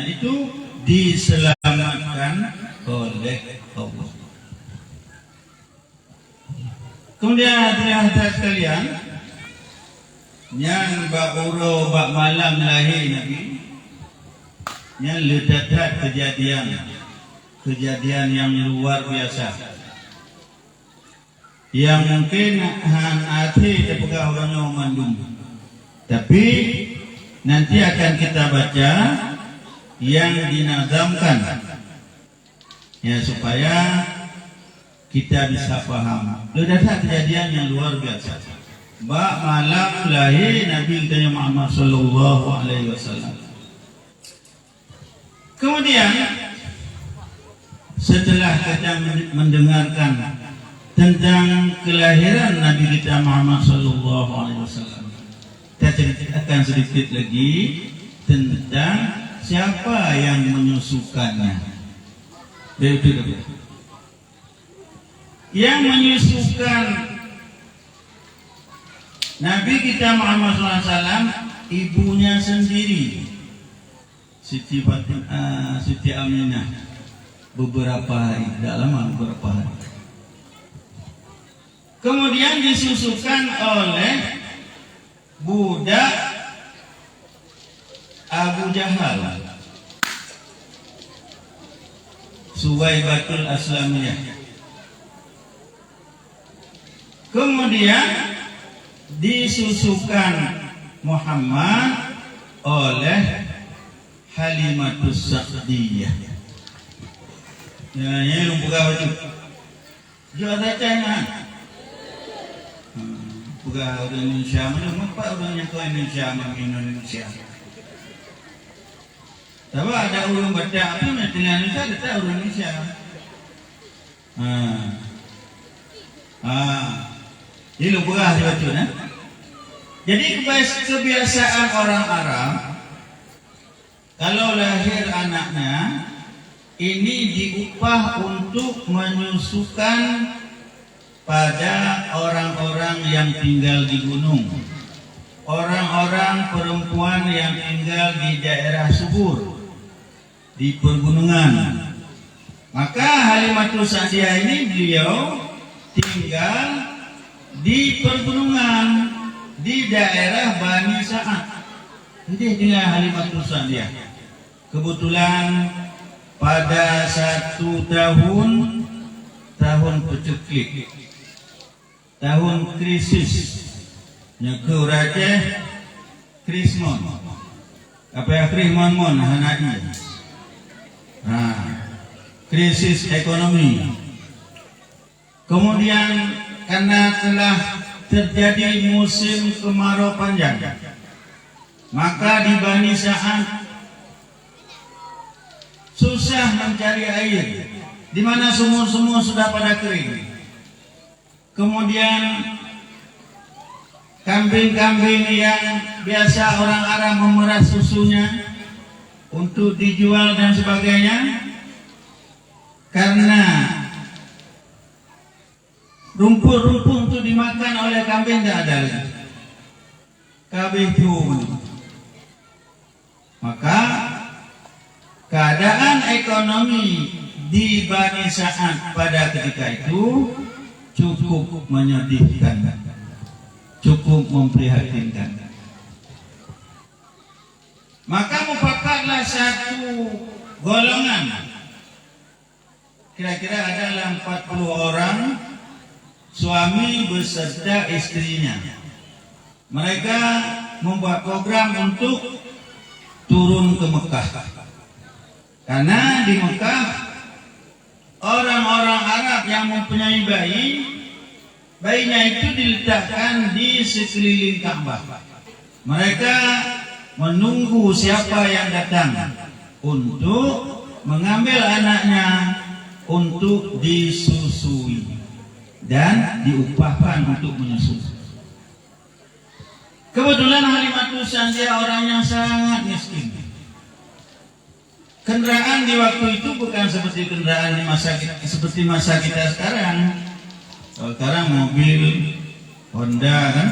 itu diselamatkan oleh Allah. Kemudian hadirin sekalian, yang bakuro bak malam lahir Nabi, yang ledakan kejadian yang luar biasa, yang mungkin hati terpegang orangnya mandum. Tapi nanti akan kita baca yang dinazamkan, ya, supaya kita bisa paham. Ledakan kejadian yang luar biasa. Bak malam lahir Nabi kita Muhammad sallallahu alaihi wasallam. Kemudian setelah kita mendengarkan tentang kelahiran Nabi kita Muhammad sallallahu alaihi wasallam, kita ceritakan sedikit lagi tentang siapa yang menyusukannya. Betul. Yang menyusukan Nabi kita Muhammad SAW ibunya sendiri, Siti Aminah, beberapa hari, tidak lama, beberapa hari. Kemudian disusukan oleh budak Abu Jahal, Suwaibatul Aslamiyah. Kemudian disusukan Muhammad oleh Halimatus Sa'diyah. Ya, ini buka baju. Juara China. Buka orang Indonesia, mana orang yang kau Indonesia. Tapi ada orang baca apa yang Indonesia, ada orang Indonesia. Ini buka baju, nah. Jadi kebiasaan orang Arab, kalau lahir anaknya, ini diupah untuk menyusukan pada orang-orang yang tinggal di gunung, orang-orang perempuan yang tinggal di daerah subur, di pergunungan. Maka Halimatus Sa'diyah ini beliau tinggal di pergunungan, di daerah Bani Sa'ad. Jadi tinggal Halimatus Sa'diyah. Kebetulan pada satu tahun peceklik, tahun krisis, nyeke raja Krismon, apa ya Krismon hanai, krisis ekonomi. Kemudian karena telah terjadi musim kemarau panjang, maka di Bani Sa'ad susah mencari air, di mana sumur-sumur sudah pada kering. Kemudian kambing-kambing yang biasa orang Arab memerah susunya untuk dijual dan sebagainya, karena rumput-rumput untuk dimakan oleh kambing tidak ada lagi. Kambing cuma. Maka keadaan ekonomi di Bani Sa'ad pada ketika itu cukup menyedihkan, cukup memprihatinkan. Maka mufakatlah satu golongan, kira-kira ada 40 orang, suami beserta istrinya. Mereka membuat program untuk turun ke Mekah, karena di Mekah orang-orang Arab yang mempunyai bayinya itu diletakkan di sekeliling Ka'bah. Mereka menunggu siapa yang datang untuk mengambil anaknya untuk disusui dan diupahkan untuk menyusui. Kebetulan Halimatus Sa'diyah orang yang sangat miskin. Kendaraan di waktu itu bukan seperti kendaraan di masa kita sekarang. Kalau sekarang mobil Honda kan.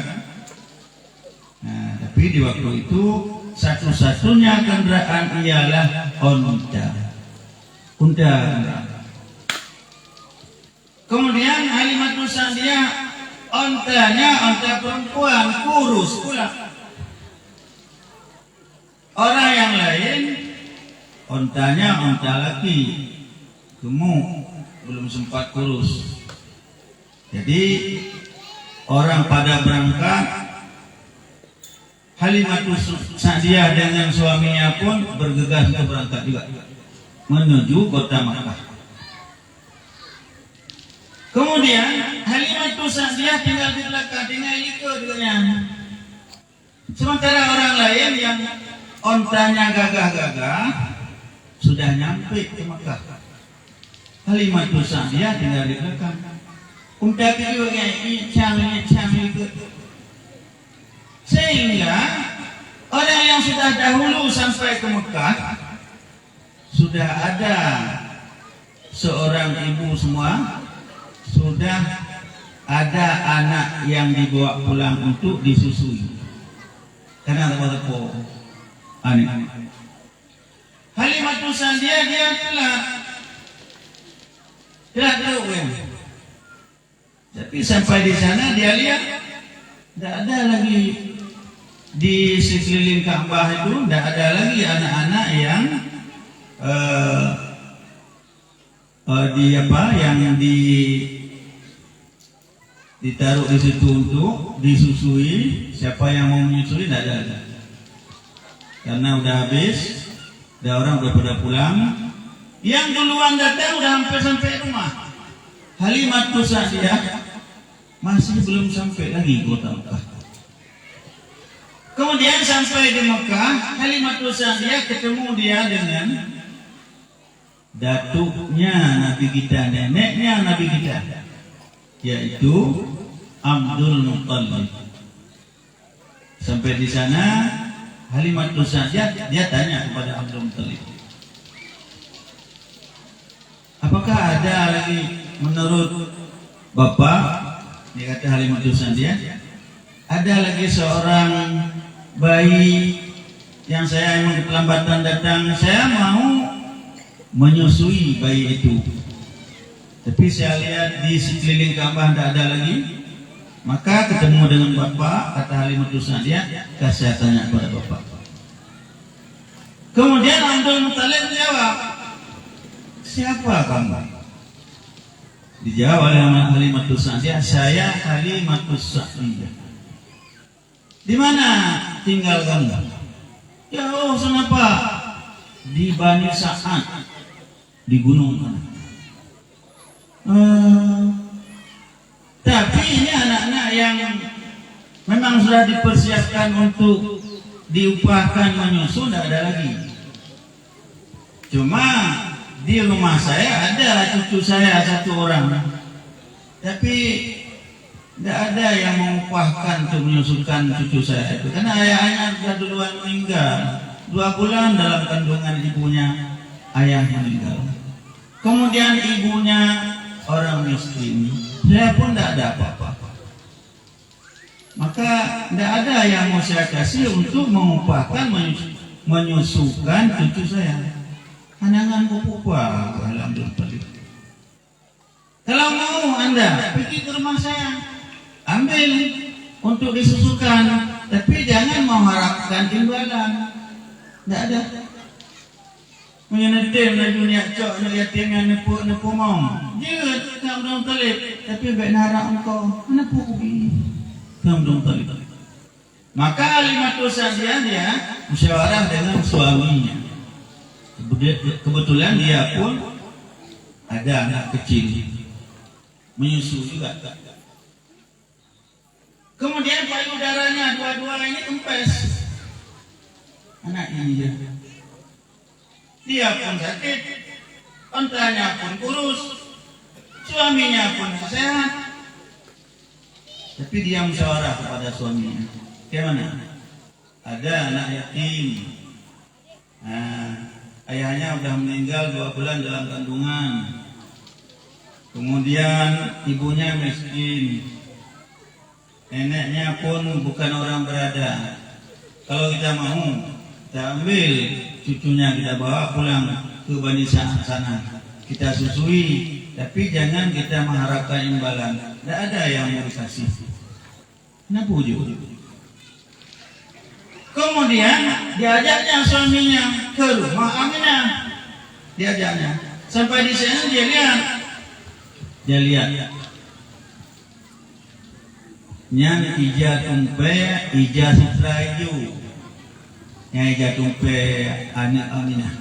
Nah, tapi di waktu itu satu-satunya kendaraan ialah unta. Kemudian Halimatus Sa'diyah, ontanya onta perempuan, kurus pula. Orang yang lain ontanya onta laki, gemuk, belum sempat kurus. Jadi orang pada berangkat, Halimatus Sa'diyah dengan suaminya pun bergegas untuk berangkat juga menuju kota Makkah. Kemudian Halimatus Sa'diyah tinggal di belakang, tinggal ikut dengannya. Sementara orang lain yang ontanya gagah-gagah sudah nyampe ke Makkah. Halimatus Sa'diyah tinggal di belakang. Unta kedua nyicang ikut. Sehingga orang yang sudah dahulu sampai ke Mekah sudah ada seorang ibu semua, sudah ada anak yang dibawa pulang untuk disusui. Karena apa-apa aneh. Halimatus Sa'diyah dia telah tahu ya. Tapi sampai di sana dia lihat tidak ada lagi di sekeliling Ka'bah itu, tidak ada lagi anak-anak yang ditaruh di situ untuk disusui. Siapa yang mau menyusui tidak ada, karena udah habis, udah orang udah pada pulang. Yang duluan datang udah hampir sampai rumah. Halimatus Sa'diyah masih belum sampai lagi kota Mekah. Kemudian sampai di Mekah, Halimatus Sa'diyah ketemu dia dengan datuknya Nabi kita, neneknya Nabi kita, yaitu Abdul Muttalib. Sampai di sana Halimatus Sa'diyah dia tanya kepada Abdul Muttalib, apakah ada lagi menurut Bapak, dia kata Halimatus Sa'diyah, ada lagi seorang bayi yang saya emang keterlambatan datang, saya mau menyusui bayi itu. Tapi saya lihat di sekeliling Ka'bah tidak ada lagi. Maka ketemu dengan Bapak, kata Halimatus Sa'diyah, saya tanya kepada Bapak. Kemudian Abdul Muttalib menjawab, siapa kamu? Dijawab oleh Halimatus Sa'diyah, saya Halimatus Sa'diyah. Di mana tinggal kamu? Ya Allah, sana Pak, di Bani Sa'ad, di gunung mana? Tapi ini anak-anak yang memang sudah dipersiapkan untuk diupahkan menyusu, tidak ada lagi. Cuma di rumah saya ada cucu saya satu orang, tapi tidak ada yang mengupahkan untuk menyusukan cucu saya itu, karena ayahnya sudah duluan meninggal. 2 bulan dalam kandungan ibunya, ayah meninggal. Kemudian ibunya orang miskin, saya pun tidak ada apa-apa. Maka tidak ada yang mau saya kasih untuk mengupahkan menyusukan cucu saya. Anangan kupupa, alhamdulillah. Kalau mau Anda pergi ke rumah saya, ambil untuk disusukan, tapi jangan mengharapkan timbalan. Tidak ada. Menyenetim na dunia cok na yatim yang nepu mau. Dia tak belum talib, tapi baik narak engkau. Nepu kubi. Tak belum talib. Maka Halimatus Sa'diyah dia musyawarah dengan suaminya. Kebetulan dia pun ada anak kecil, menyusu juga. Kemudian payudaranya dua-dua ini kempes. Anak ini dia pun sakit, ontanya pun kurus, suaminya pun sehat. Tapi dia musyawarah kepada suaminya, bagaimana? Ada anak yatim, ayahnya sudah meninggal 2 bulan dalam kandungan. Kemudian ibunya miskin, neneknya pun bukan orang berada. Kalau kita mau kita ambil cucunya, kita bawa pulang ke Bani Sa'ad sana, kita susui, tapi jangan kita mengharapkan imbalan. Tidak ada yang mau dikasih. Kenapa ujung? Kemudian diajaknya suaminya ke rumah Aminah. Diajaknya sampai di sana dia lihat nyan ija tumpe ija sutrayu, yang ija tumpe anak Aminah.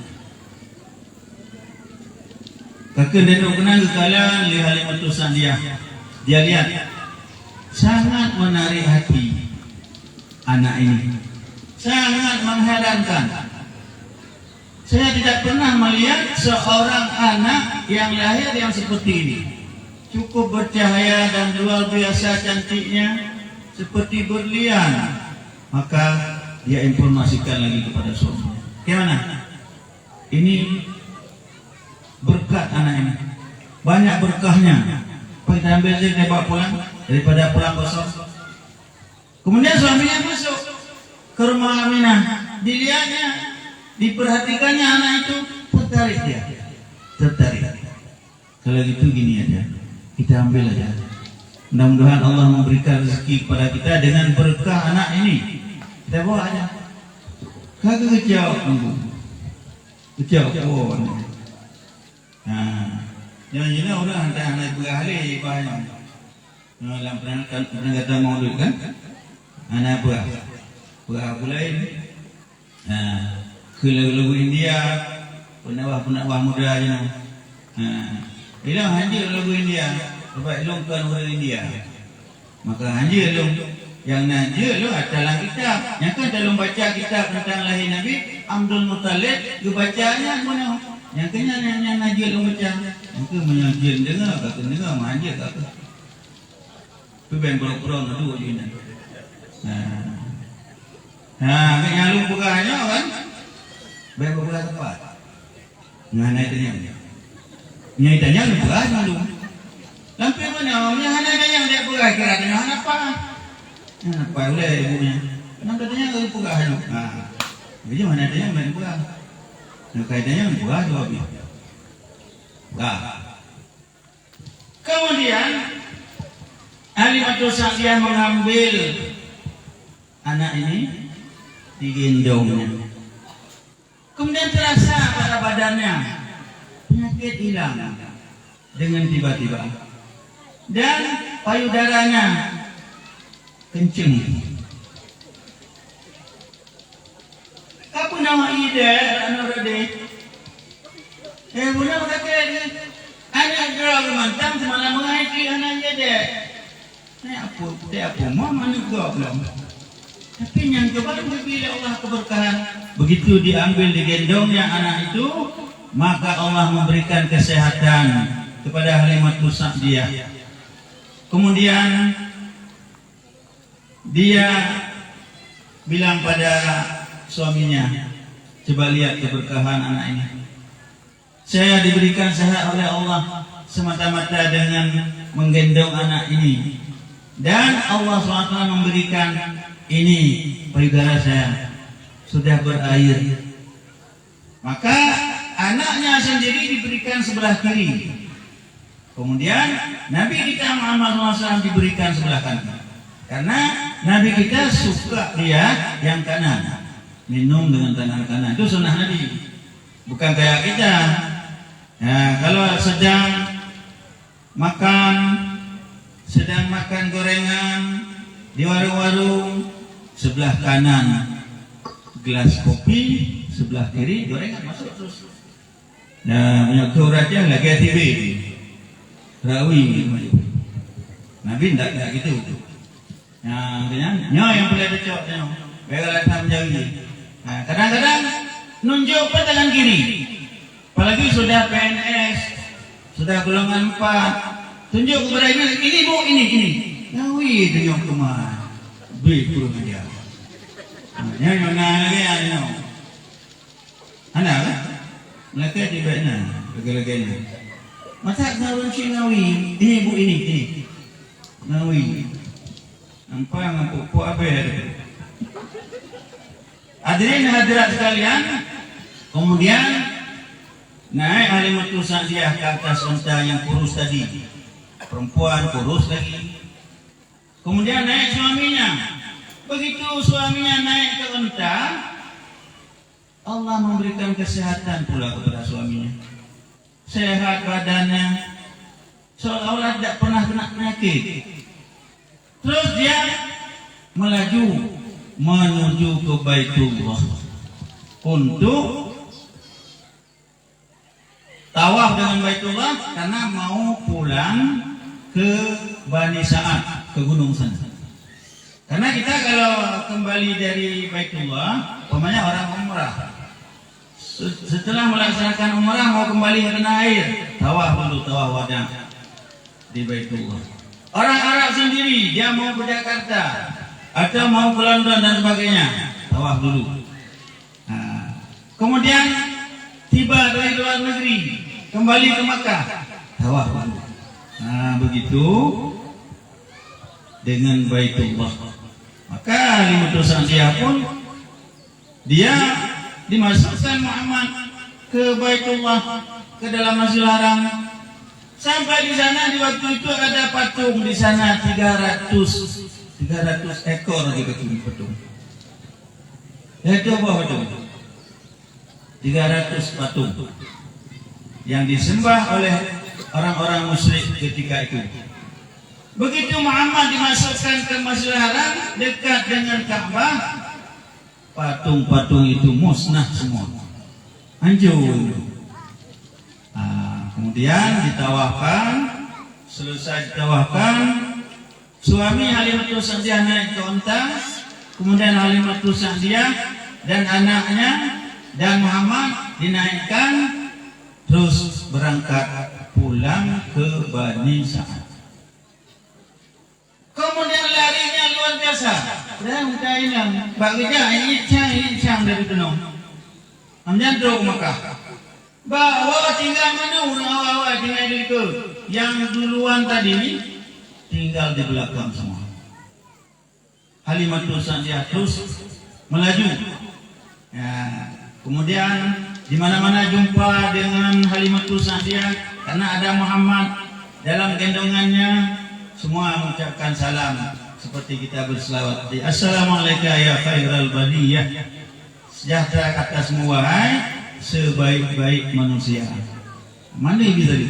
Kakek dan kenal kekalian li Halimatu Sa'diyah. Dia lihat sangat menarik hati anak ini, sangat mengherankan. Saya tidak pernah melihat seorang anak yang lahir yang seperti ini. Cukup bercahaya dan luar biasa cantiknya, seperti berlian. Maka dia informasikan lagi kepada suaminya. Bagaimana? Ini berkat anak ini, banyak berkahnya. Kita ambil saja, kita bawa pulang daripada pulang kosong. Kemudian suaminya masuk ke rumah Aminah, dilihatnya, diperhatikannya anak itu, tertarik dia, tertarik. Kalau gitu gini aja, kita ambil aja. Mudah-mudahan Allah memberikan rezeki kepada kita dengan berkah anak ini. Kita bawa aja. Kagak kejauh tunggu, kejauh oh. Nah, jangan-jangan orang hantar-hantar berahli banyak. Dalam pernah kata maulid kan, anak berah pula ini. Nah, ke lagu India, penawah muda aja. Hilang hancur lagu India, sebab ilung kan orang India. Maka hancur ilung, yang hancur ilung dalam kitab. Yang kan dalam baca kitab tentang lahir Nabi Abdul Muttalib, dibacanya mana? Yang kenyang yang najil ilung baca. Yang ke menyajil dengar, kata dengar manjil kata. Tu ben pura-pura ngadu je ni. Yang lu bukannya kan? Ben bukan tempat. Ngana tanya. Nyai tanya lu bukan lu. Lampu mana? Nya hana yang dia bukan kira tanya hana apa? Apa boleh ibunya. Kenapa tanya lu bukan lu? Jadi mana tanya ben bukan. Nak kaitanya bukan jawab. Kemudian Halimatu Sa'diyah mengambil anak ini, digendongnya. Kemudian terasa pada badannya penyakit hilang dengan tiba-tiba, dan payudaranya kencing. Apa nama ide anak rade? Guna kata ni, anak gerak mantap semalam mengaji anak jadi. Dia apa? Mama juga belum. Tapi yang coba bila Allah keberkahan, begitu diambil digendongnya anak itu, maka Allah memberikan kesehatan kepada Halimatu Sa'diyah. Kemudian dia bilang pada suaminya, coba lihat keberkahan anak ini. Saya diberikan sehat oleh Allah semata-mata dengan menggendong anak ini, dan Allah SWT memberikan ini payudara saya sudah berair. Maka anaknya sendiri diberikan sebelah kiri. Kemudian Nabi kita Muhammad SAW diberikan sebelah kanan. Karena Nabi kita suka dia yang kanan, minum dengan tangan kanan. Itu sunnah Nabi. Bukan kayak kita. Nah, kalau sedang makan gorengan di warung-warung, sebelah kanan gelas kopi, sebelah kiri gorengan masuk terus. Nah, punya turatnya lagi TV, rawi. Nabi tidak gitu. Nah, yang boleh dicok, begal tam jauhi. Nah, kadang-kadang nunjuk tangan kiri. Apalagi sudah PNS, sudah golongan 4, tunjuk kepada ini bu, ini. Nawi tunjuk kemana? Beri kurang dia. Yang lagi ano? Anak, mereka di mana? Lagi-lagi. Masa nawan si Nawi, ini bu, ini. Nawi. Nampak ngampuk abe. Hadirin hadirat sekalian, kemudian naik Halimatus Sa'diyah ke atas unta yang kurus tadi, perempuan kurus lagi. Kemudian naik suaminya. Begitu suaminya naik ke unta, Allah memberikan kesehatan pula kepada suaminya. Sehat badannya, seolah-olah tidak pernah kena penyakit. Terus dia melaju menuju ke Baitullah untuk tawaf dengan Baitullah karena mau pulang ke Bani Sa'ad, ke gunung sana. Karena kita kalau kembali dari Baitullah, umpamanya orang umrah, setelah melaksanakan umrah mau kembali ke tanah air, tawaf dulu, tawaf wada di Baitullah. Orang Arab sendiri, dia mau ke Jakarta atau mau ke London dan sebagainya, tawaf dulu. Nah, kemudian tiba dari luar negeri, kembali ke Makkah, tawaf dulu. Nah, begitu dengan Baitullah. Maka Halimatus Sa'diyah pun dia dimasukkan Muhammad ke Baitullah, ke dalam Masjidil Haram. Sampai di sana di waktu itu ada patung di sana 300 ekor di patung. Itu apa patung? 300 patung yang disembah oleh orang-orang musyrik ketika itu. Begitu Muhammad dimasukkan ke Masjidil Haram dekat dengan Ka'bah, patung-patung itu musnah semua, hancur. Kemudian ditawafkan, selesai ditawafkan, suami Halimatus Sa'diyah naik ke unta, kemudian Halimatus Sa'diyah dan anaknya dan Muhammad dinaikkan, terus berangkat pulang ke Bani Sa'ad. Kemudian larinya luar biasa. Dan kainan baginya incang dari gunung. Menjaduk Makkah. Bahwa tinggal mana awal-awal tinggal itu. Yang duluan tadi tinggal di belakang semua. Halimatus Sa'diyah terus melaju. Ya, kemudian di mana-mana jumpa dengan Halimatus Sa'diyah karena ada Muhammad dalam gendongannya. Semua mengucapkan salam seperti kita berselawat. Assalamualaikum ya khairal bariyah. Sejahtera atasmu wahai sebaik-baik manusia. Mana ini tadi?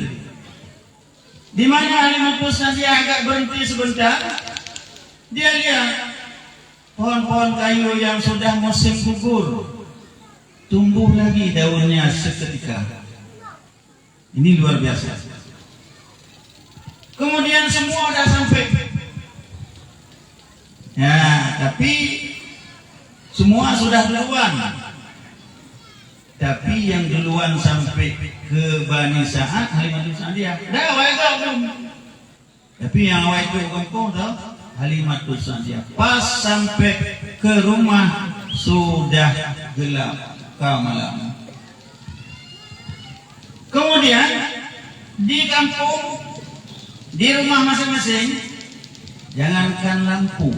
Di mana Halimatus Sa'diyah agak berhenti sebentar. Dia lihat pohon-pohon kayu yang sudah musim gugur tumbuh lagi daunnya seketika. Ini luar biasa. Kemudian semua sudah sampai. Ya, tapi semua sudah duluan. Tapi yang duluan sampai ke Bani Sa'ad, Halimatus Sa'diyah. Dah awal kau belum. Tapi yang awal itu kampung tau, Halimatus Sa'diyah. Pas sampai ke rumah sudah gelap malam. Kemudian di kampung, di rumah masing-masing, jangankan lampu,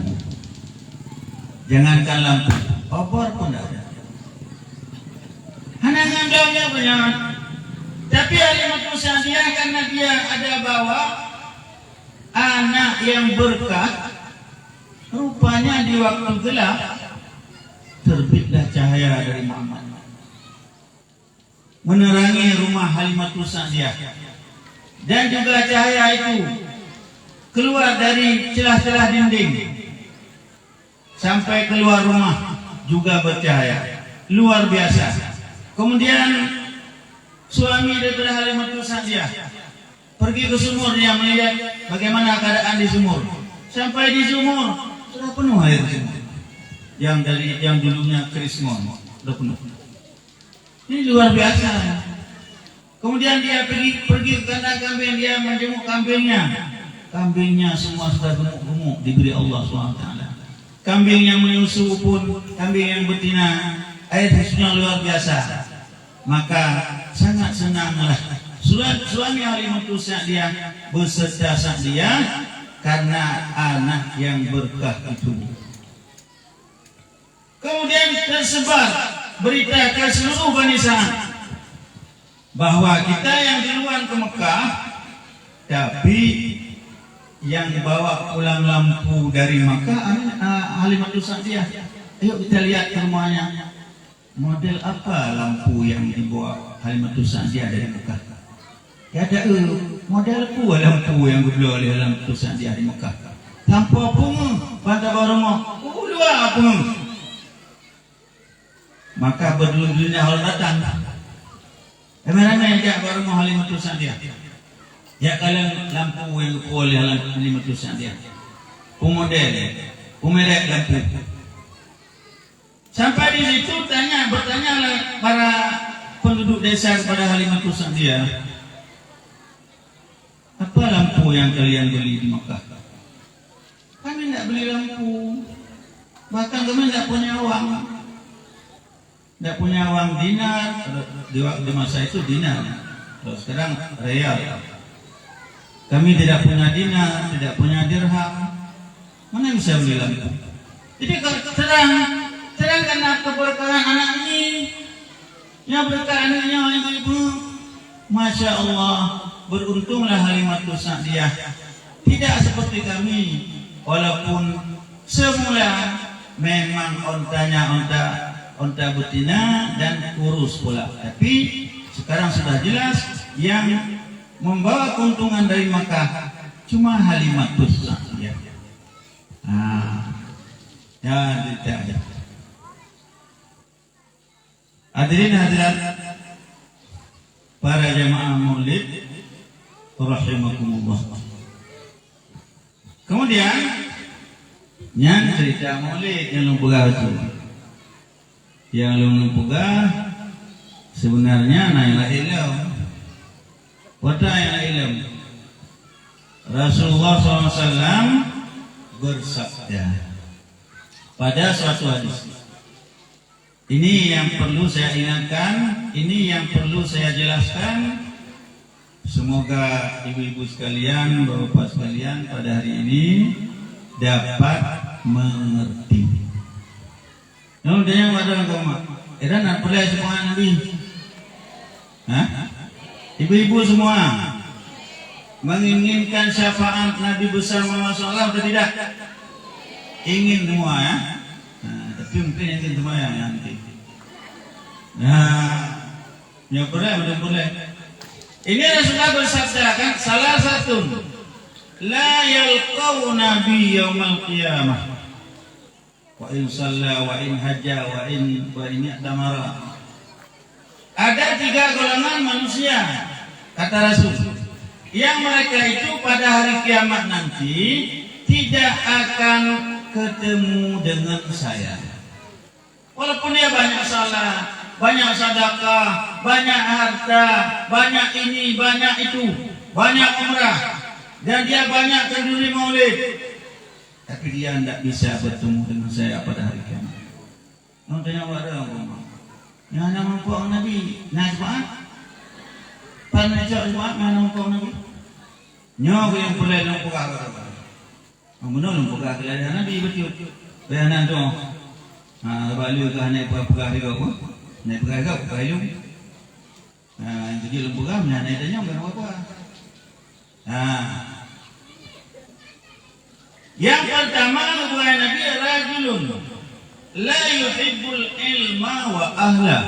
obor pun tidak ada. Hanya ngandalnya banyak. Tapi Halimatus Sa'diyah karena dia ada bawa anak yang berkah, rupanya di waktu gelap terbitlah cahaya dari Muhammad menerangi rumah Halimatus Sa'diyah. Dan juga cahaya itu keluar dari celah-celah dinding sampai keluar rumah juga bercahaya. Luar biasa. Kemudian suami daripada Halimatus Sa'diyah pergi ke sumur, dia melihat bagaimana keadaan di sumur. Sampai di sumur sudah penuh air sumur. Yang dulunya krismon sudah penuh. Ini luar biasa. Kemudian dia pergi ke kandang kambing, dia menjenguk kambingnya. Kambingnya semua sudah gemuk-gemuk diberi Allah SWT. Kambing yang menyusu pun, kambing yang betina, air susunya luar biasa. Maka sangat senanglah suami Halimatus Sa'diyah beserta Sa'diyah karena anak yang berkah itu. Kemudian tersebar berita ke seluruh Bani Sa'ad bahwa kita yang duluan ke Mekah, tapi yang bawa pulang lampu dari Mekah Halimatus Sa'diyah. Ayo kita lihat ke rumahnya. Model apa lampu yang dibawa Halimatus Sa'diyah dari Mekah? Ya ada model apa lampu yang dibeli oleh Halimatus Sa'diyah di Mekah? Lampu apa? Pada rumah. Dua apa? Maka berdua-duanya hal datang. Ramai-ramai yang baru mau Halimatus Sa'diyah. Ya kalian lampu yang oleh Halimatus Sa'diyah. Pemodel, pemerek lampu. Sampai di situ bertanyalah para penduduk desa kepada Halimatus Sa'diyah. Apa lampu yang kalian beli di Makkah? Kami tidak beli lampu. Bahkan kami tidak punya uang. Tidak punya uang dinar. Di masa itu dinar. Kalau sekarang real. Kami tidak punya dinar, tidak punya dirham. Mana bisa beli lampu? Jadi kalau terangkan keberkahan anak ini, yang berkah anaknya ibu. Masya Allah, beruntunglah Halimatus Sa'diyah. Tidak seperti kami, walaupun semula memang ontanya onta betina dan kurus pula. Tapi sekarang sudah jelas yang membawa keuntungan dari Makkah cuma Halimatus Sa'diyah. Ya tidak. Hadirin hadirat para jamaah Maulid rahimakumullah. Kemudian yang cerita Maulid yang lumpugah itu. Yang lumpugah sebenarnya nailah ilmu. Wata yang ilmu. Rasulullah SAW bersabda pada suatu hadis. Ini yang perlu saya ingatkan, ini yang perlu saya jelaskan. Semoga ibu-ibu sekalian, bapak sekalian pada hari ini dapat mengerti. Kemudian pada agama, edan apa boleh semua Nabi? Ibu-ibu semua menginginkan syafaat Nabi besar Muhammad SAW atau tidak? Ingin semua ya. Tapi mungkin yang ingin semua yang nanti. Ya boleh. Ini Rasulullah bersabda kan, salah satu la yalqau nabi yaumal qiyamah wa in shalla wa in hajja wa in i'tamara. Ada 3 golongan manusia kata Rasul yang mereka itu pada hari kiamat nanti tidak akan ketemu dengan saya. Walaupun dia banyak salah, banyak sedekah, banyak harta, banyak ini, banyak itu, banyak umrah, dan dia banyak kenduri maulid, tapi dia tidak bisa bertemu dengan saya pada hari kiamat. Nantinya ada orang yang hanya mampu Nabi, najmaan, panajak najmaan, mana mampu Nabi, nyawa yang boleh mampu agak. Benar mampu agak Nabi betul. Bayanan tu, balik ke naik pegawai kau. Naik pegawai kau, pegawai lu. Jadi lembaga mana naik tanya bukan apa. Yang pertama kepada Nabi rajulun la yuhibbul ilma wa ahla.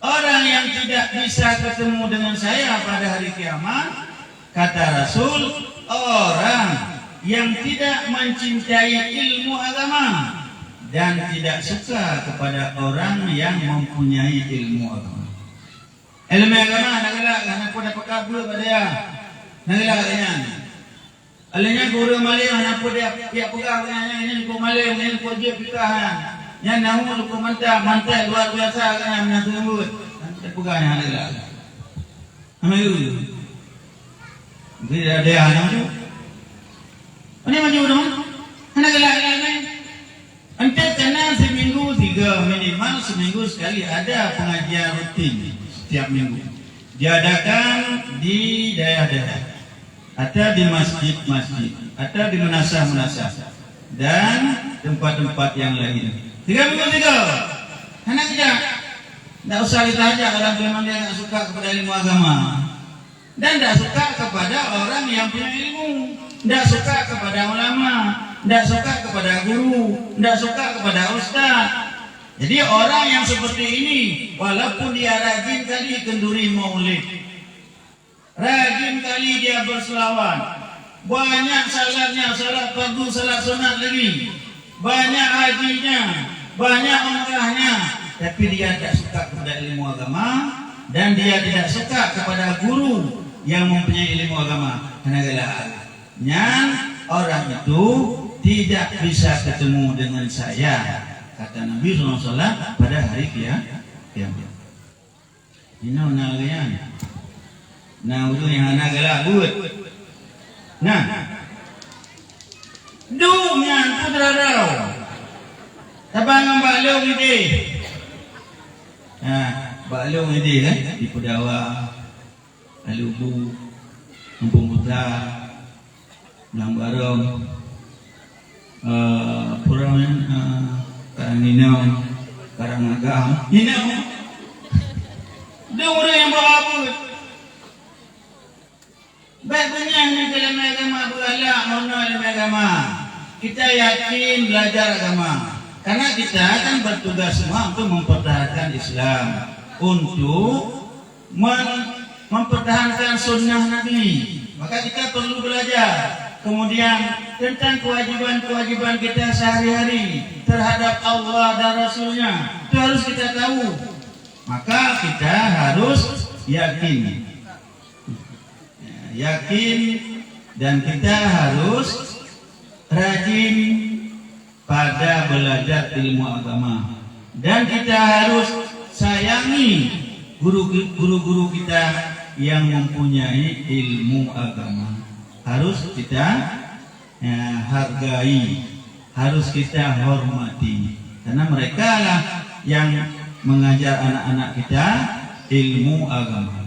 Orang yang tidak bisa ketemu dengan saya pada hari kiamat, kata Rasul, orang yang tidak mencintai ilmu agama dan tidak suka kepada orang yang mempunyai ilmu agama. Ilmu agama nak gelak nak dapat kabul pada dia. Nak gelak katanya. Alanya guru malam nak dia pihak pegang katanya ini guru malam ini guru dia pikahan. Yang nahu guru mantai luar biasa katanya nak sembut. Nak pegangnya nak gelak. Amayu. Dia anak tu. Ini macam mana? Anak gelak ni. Anda kena seminggu 3 minimal seminggu sekali ada pengajian rutin setiap minggu. Diadakan di daerah-daerah, atau di masjid-masjid, atau di munasah-munasah dan tempat-tempat yang lain. 33. Anak tidak. Tidak usah ditanya kalau memang dia tidak suka kepada ilmu agama. Dan tidak suka kepada orang yang punya ilmu. Tidak suka kepada ulama. Tidak suka kepada guru. Tidak suka kepada ustaz. Jadi orang yang seperti ini, walaupun dia rajin kali kenduri maulid, rajin kali dia berselawat, banyak salatnya, salat fardu, salat sunat lagi, banyak hajinya, banyak umrahnya, tapi dia tidak suka kepada ilmu agama dan dia tidak suka kepada guru yang mempunyai ilmu agama. Karena orang itu tidak bisa ketemu dengan saya, kata Nabi SAW pada hari kiamat. Ini nalayan. Nah, udah yang anak galak buat. Nah, dunia putra rau. Tabang balong ini. Nah, balong ini kan di Pudawa, Alubu, Kampung Putra, Belang Barong, Purawan, Karanginau, Karangagam. Ini dia orang yang berabut. Baiknya ni dalam agama berala, mana dalam agama. Kita yakin belajar agama. Karena kita kan bertugas semua untuk mempertahankan Islam, untuk mempertahankan sunnah Nabi. Maka kita perlu belajar. Kemudian tentang kewajiban-kewajiban kita sehari-hari terhadap Allah dan Rasulnya, itu harus kita tahu. Maka kita harus yakin dan kita harus rajin pada belajar ilmu agama, dan kita harus sayangi guru-guru kita yang mempunyai ilmu agama. Harus kita hargai, harus kita hormati, karena mereka lah yang mengajar anak-anak kita ilmu agama.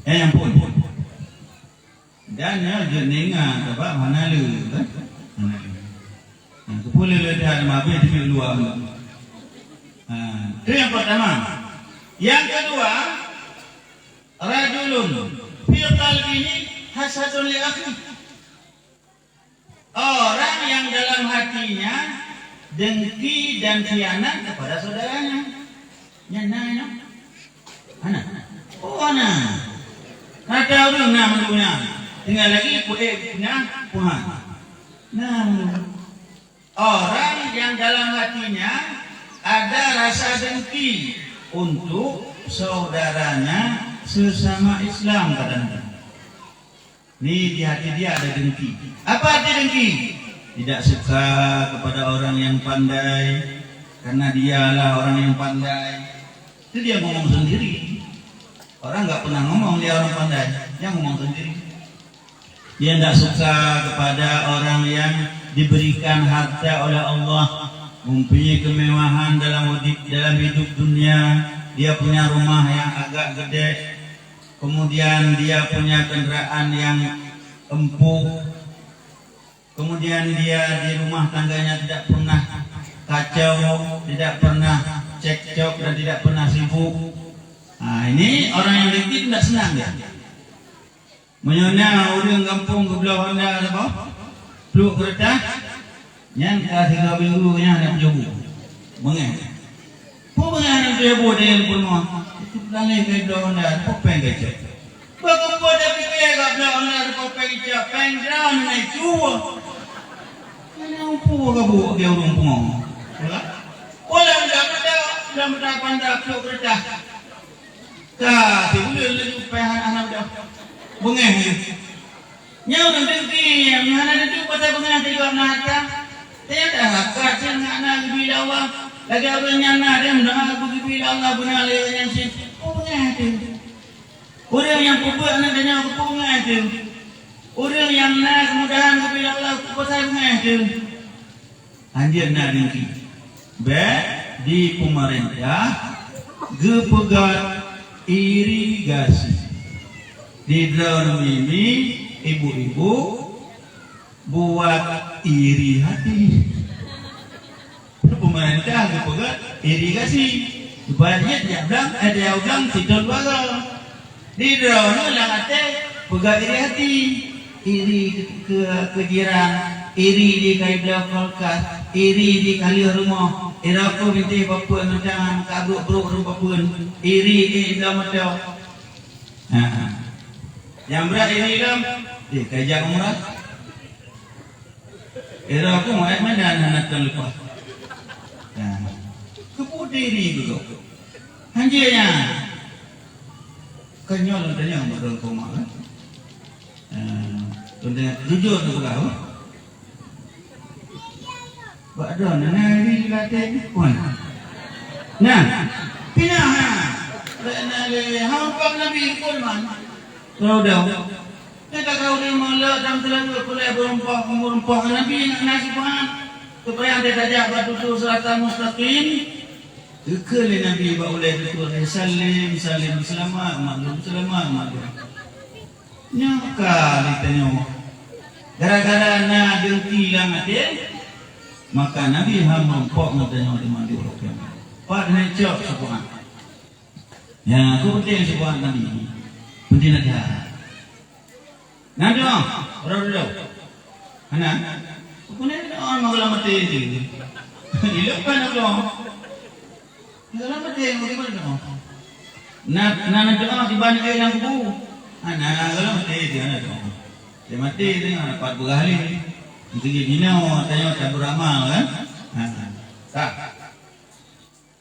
Yang pun dan ya jenengan apa mana lu kan? Yang sepuluh lebih ada mabit di luar. Itu yang pertama. Yang kedua, rajulun fi qalbihi hasadun li akhi. Orang yang dalam hatinya dengki dan khianat kepada saudaranya. Nyana. Anak. Oh anak. Ada orang namanya. Tinggal lagi punya Tuhan. Nah, orang yang dalam hatinya ada rasa dengki untuk saudaranya sesama Islam, katanya. Ini di hati dia ada dengki. Apa arti dengki? Tidak suka kepada orang yang pandai, karena dialah orang yang pandai. Itu dia ngomong sendiri. Orang nggak pernah ngomong dia orang pandai, dia ngomong sendiri. Dia tidak suka kepada orang yang diberikan harta oleh Allah, mempunyai kemewahan dalam hidup dunia. Dia punya rumah yang agak gede, kemudian dia punya kendaraan yang empuk, kemudian dia di rumah tangganya tidak pernah kacau, tidak pernah cekcok dan tidak pernah sibuk. Nah, ini orang yang dengki tidak senang dia. Menyona orang kampung ke belah Honda apa? Peluk kereta, yang kasih 3 minggu yang nak menjobu. Mengeh. Pun mengeh nak menjobu dia pun mau. Itu pelanggai ke belah Honda, apa pengen kecek? Bagus dah fikir ke belah Honda, apa pengen kecek? Pengen drown naik cua. Mana umpu ke buat dia orang pun. Orang dah pandai peluk kereta. Kasih boleh lebih supaya anak dah. Bengeh ni. Nyau dan dengki, yang mana itu pasal bengeh juga nata. Dia dah hakat sih nak bila Allah. Lagi orang yang nak dia mendengar aku bila Allah benar leh yang sih. Bengeh tu. Orang yang kubur nak dia aku bengeh tu. Orang yang nak kemudahan bila Allah pasal bengeh tu. Anjir nak dengki. Di pemerintah gepegat irigasi. Di dalam ini ibu-ibu buat iri hati. pemerintah kepegat irigasi supaya dia bilang tidur bagal di drone lang ate pegat iri hati iri ke jiran iri di kai belakang iri di kali rumah ira ko binti bapa macam kabuk bro bapun iri di dalam mata yang berat iri dalam kajak umrah ira ko mana nak lepas keputih itu hanjirnya kenyol tanya modal koma kan jujur tu kau bakdo nari latih pun nah pindah hampang nabi pun man kalau dah kita kau ni malah dalam telanjur kuliah berempah nabi nak nasi pun supaya anda tajak batu tu seratan mustaqim kekali Nabi baulai itu salim selamat maklum selamat maklum nyaka ditanya gara-gara na dengki lang ate maka Nabi hampok ngatanya di mandi rokem pak necok sepuan ya aku penting sepuan Nabi penting ada nanti orang dulu anak punya orang magelang mati itu ilokkan aku dalam mati bagaimana nak doa di banyak air yang kubu anak dalam mati dia anak doa dia mati dengan dapat berahli itu dia minau tanya tak beramal kan tak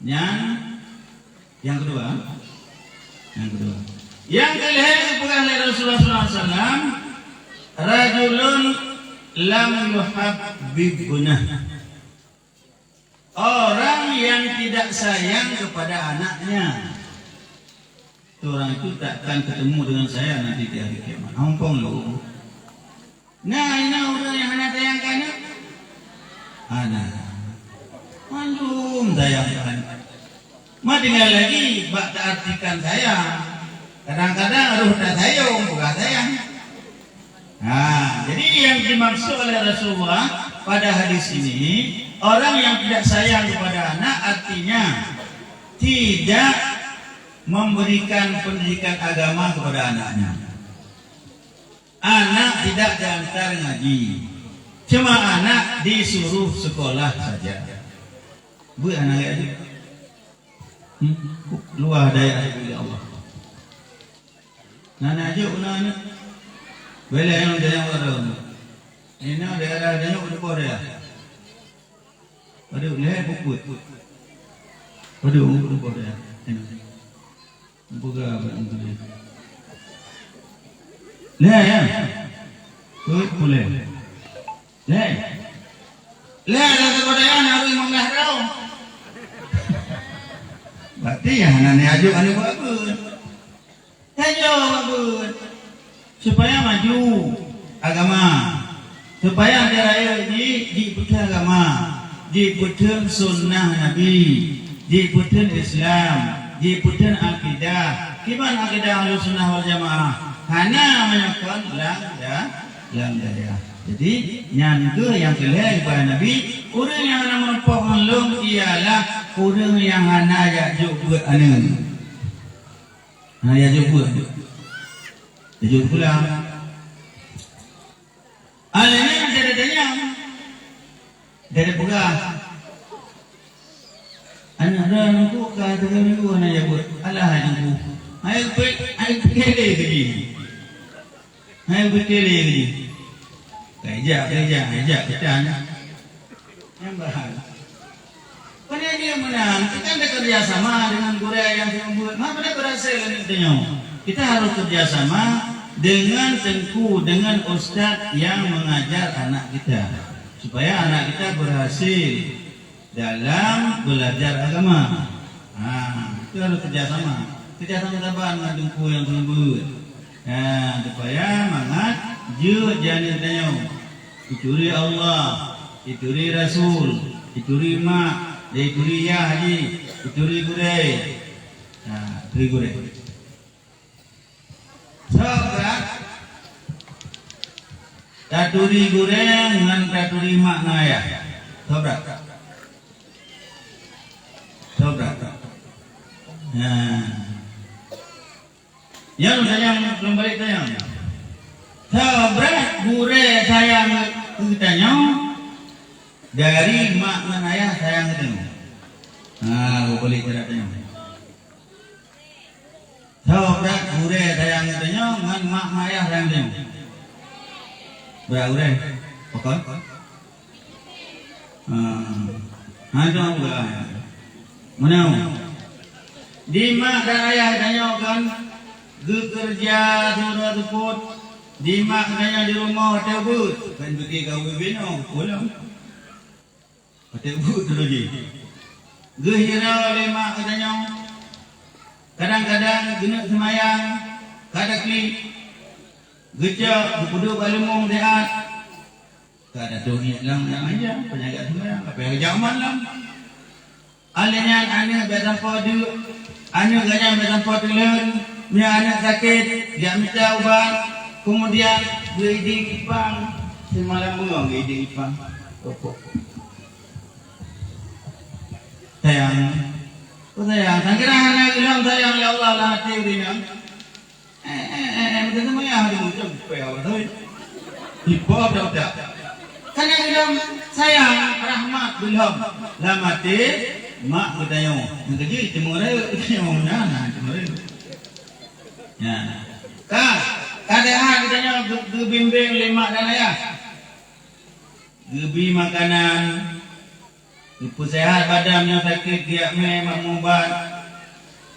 yang kedua yang kelihatan dipegang oleh Rasulullah SAW rajulun lam yuhab bibunah orang yang tidak sayang kepada anaknya orang itu takkan ketemu dengan saya nanti di hari kiamat hampong lu nah ini orang yang anak sayangkan anak malum sayangkan mah tinggal lagi bak tak artikan sayang kadang-kadang ruh tak sayang bukan sayang jadi yang dimaksud oleh Rasulullah pada hadis ini orang yang tidak sayang kepada anak artinya tidak memberikan pendidikan agama kepada anaknya. Anak tidak diantar ngaji, cuma anak disuruh sekolah saja. Bu anak aja, luar daya dari Allah. Nana aja anak, bela yang daya orang. Ini daerah daya udah Korea. Aduh, lihat bukut. Aduh, bukut ya. Buka apa ini? Lihat ya. Tuh, boleh. Lihat. Lihat ada kepadaan harus menggah kau. Berarti ya nani ajuk anu bagus. Ajuk bagus. Supaya maju agama. Supaya daerah ini dibuka agama. Diputin sunnah Nabi, diputin Islam, diputin akidah. Gimana akidah ahlu sunnah wal jamaah? Hana menyokong lang daya. Jadi nyangga yang kelihatan kepada Nabi, orang yang hana merupakan melung ialah orang yang hana yajuk buat anun. Hana yajuk buat. Yajuk pulang. Alanya ada tanya. Dari pegang anak dah aku kata minggu anak ya buat alah aku ayo kele lagi ayo kele lagi kerja kita yang bahan pada dia menang kita ada kerjasama dengan Korea yang membuat apa dah berhasil nantinya kita harus kerjasama dengan Tengku dengan ustaz yang mengajar anak kita supaya anak kita berhasil dalam belajar agama. Itu harus kerjasama taban dengan Tengku yang lembut. Supaya mangat je jangan tanya. Ituri Allah, ituri Rasul, ituri mak, ituri ya haji, ituri gurei. Ituri gurei. Sebab taturi goreng dengan taturi makna ya. Sobrak. Nah, yang sayang belum balik sayang. Sabrak gure sayang kitanya dari mak dan ayah sayang kitanya. Nah, gue balik ceritanya. Sabrak gure sayang kitanya ngan mak ayah sayang kitanya. Beragure, oke? Ada enggak? Mana? Di mak dan ayah kitanya kan bekerja sudah teput. Di mak katanya di rumah hotel but kan pergi kau bino pulang hotel but dulu je gehira oleh mak katanya kadang-kadang guna semayang kadang klik gejak berkudu balemong deat kada tuhi lang yang aja penjaga semayang apa yang jaman lang alenya ane betan padu ane ganya betan padu len nya anak sakit dia minta ubat. Kemudian gede ipang semalam bengong gede ipang rokok sayang sayang sangkira anak bilang sayang ya Allah lah hati urinya macam mana ya hari muncul supaya apa tahu hipop dah kan yang bilang sayang rahmat belum lah mati mak bertanya yang kerja cemurah bertanya mana cemurah ya kak kadang katanya gebimbing lemak dan ayah gebi makanan ibu sehat badannya sakit dia memang ubat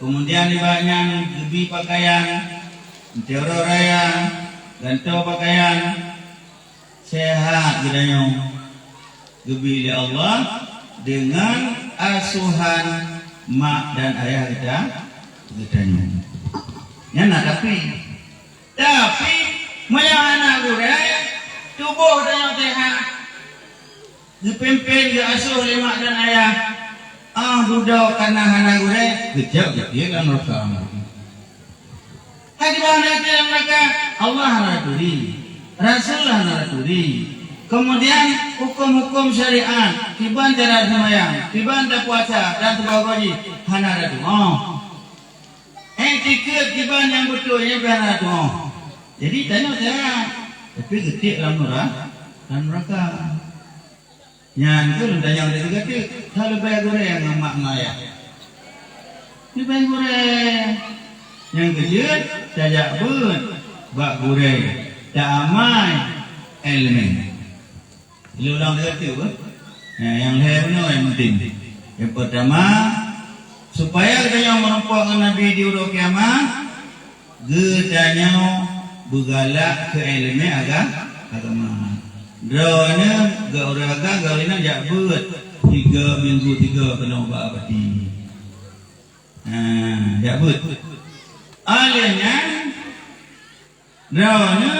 kemudian dibanyang gebi pakaian teror raya gantau pakaian sehat katanya gebi oleh Allah dengan asuhan mak dan ayah kita katanya tapi menyana gure tubuh dan sehat dipimpin diasuh oleh mak dan ayah duduk karena hana gure kejap dia kan rekam hadi bahana kita mereka Allah raturi Rasulullah raturi kemudian hukum-hukum syariat tiban cara sembahyang tiban puasa dan sebagainya hana ratu tiket tiban yang betulnya benar tu. Jadi tanya saya, tapi getik dalam neraka. Yang tu tanya dia getik, kalau bayar goreng yang mak maya. Ni bayar goreng. Yang kecil sajak bun, bak goreng. Tak amai elemen. Dia ulang dia getik apa? Yang lainnya yang penting. Yang pertama supaya kita yang merupakan Nabi di uru kiamat gedanya bergalak ke elemen agama drone ke orang agama galina jabut 3 minggu 3 kena ubat abadi jabut alenya drone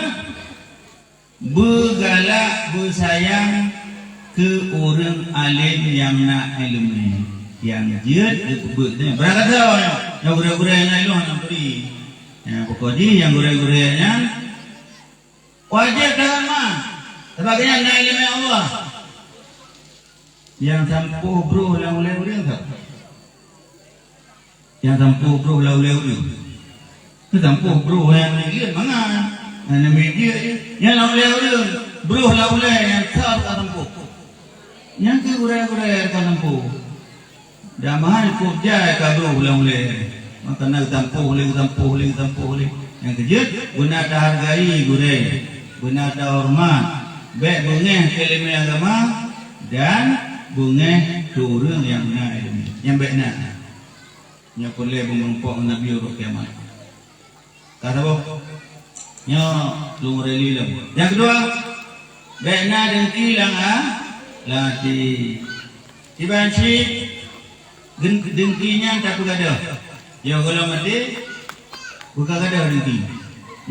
bergalak bersayang ke orang alim yang nak ilmu yang jihad itu berangkat yang gurih-gurihnya itu hanya beri pokoknya yang gurih-gurihnya wajib dharma sebagainya nak ilmu Allah yang sampuh bro lau itu yang sampuh bro lau itu sampuh bro yang lihat mana yang media yang lau itu bro lau yang tak sampuh yang ke gurih-gurih tak sampuh dah mahal kerja kabur ulang-ulang maka nak tampuh oleh yang kejut guna dah hargai gurih guna dah hormat baik bengeh ilmu agama dan bengeh turun yang nak ilmu yang baik nak yang boleh mengumpul Nabi urut kiamat kata apa nya lu reli lah yang kedua baik nak dengki lang latih dibanci dengkinya tak ada. Ya kalau mati bukan ada dengki.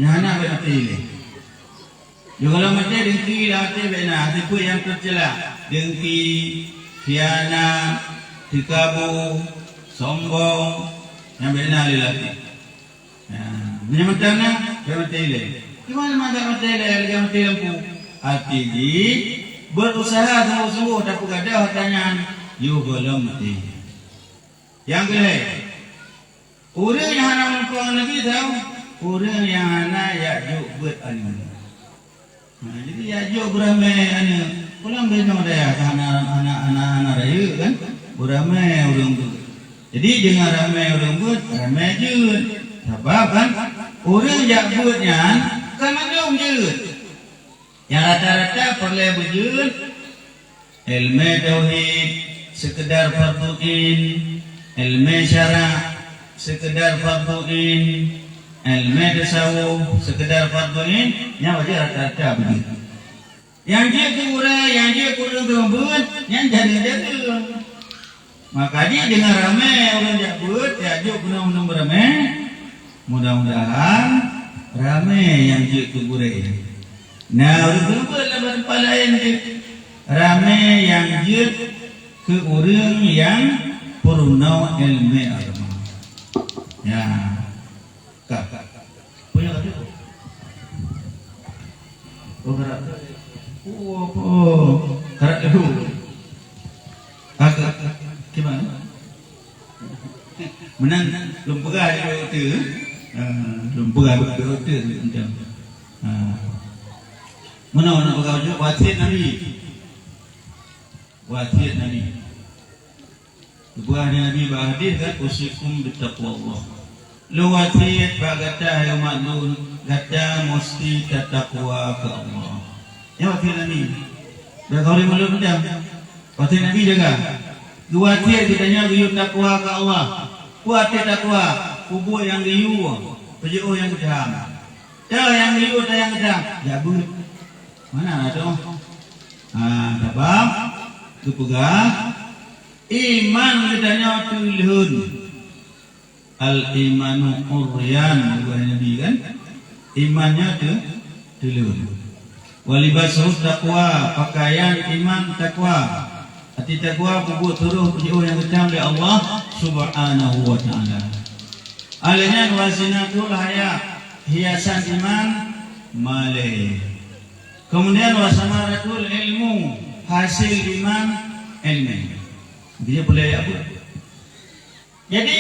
Nyana mati ni. Ya kalau mati dengki latih benar. Siapa yang tercela dengki, khianat, tikabu, sombong yang benar latih. Menyamakan mati ni. Gimana mati ni? Lagi mati lampu. Hati di berusaha sungguh-sungguh tak ada hartanya. You belum mati. Yang kedua, Orang yang hana mengkuang lagi tahu, orang yang hana Ya'juj buat alim. Jadi Ya'juj beramai ane, pulang beno dia hana anak raya kan, beramai orang tu. Jadi dengan ramai orang buat, ramai je. Sebab kan, orang yang buatnya kan macam je. Yang rata-rata perlu berjud, ilmu tauhid sekedar fardu'in, ilmu syara' sekedar fardu'in, ilmu tasawuf sekedar fardu'in, yang wajib rata-rata begitu. Yang dia kurang, yang dia kurang berbuat, yang jadi. Maka dia dengan ramai orang yang buat, Ya'juj guna beramai. Mudah-mudahan ramai yang dia kurang. Nah, orang berbuat lah berpalain dia. Ramai yang dia ke orang yang purna ilmu agama. Ya, kak. Punya kata tu? Oh, karak. Oh, karak dulu. Agak. Gimana? Menang belum pegah itu, belum pegah itu macam. Mana pegah juga wasiat Nabi. Buah Nabi bahadir kan usikum bittaqwallah. Lu wasiat bagata ya maklun kata mesti takwa ke Allah. Ya wasiat Nabi. Dah kau belum macam. Wasiat Nabi jaga. Kuatir kitanya riu takwa ke Allah. Kuatir takwa, kubur yang riu, pejuh yang gedang. Dah yang riu, dah yang gedang. Jabut. Mana tu? Sebab tu pegang iman kitanya tulhun. Al-imanu uryan buah Nabi kan? Imannya tu tulhun. Walibasuh takwa, pakaian iman takwa. Hati takwa bubuh turuh pejuh yang gedang oleh Allah Subhanahu wa ta'ala. Alanya wasinatul haya, hiasan iman malih. Kemudian wasamaratul ilmu, hasil iman ilmu. Dia boleh apa? Jadi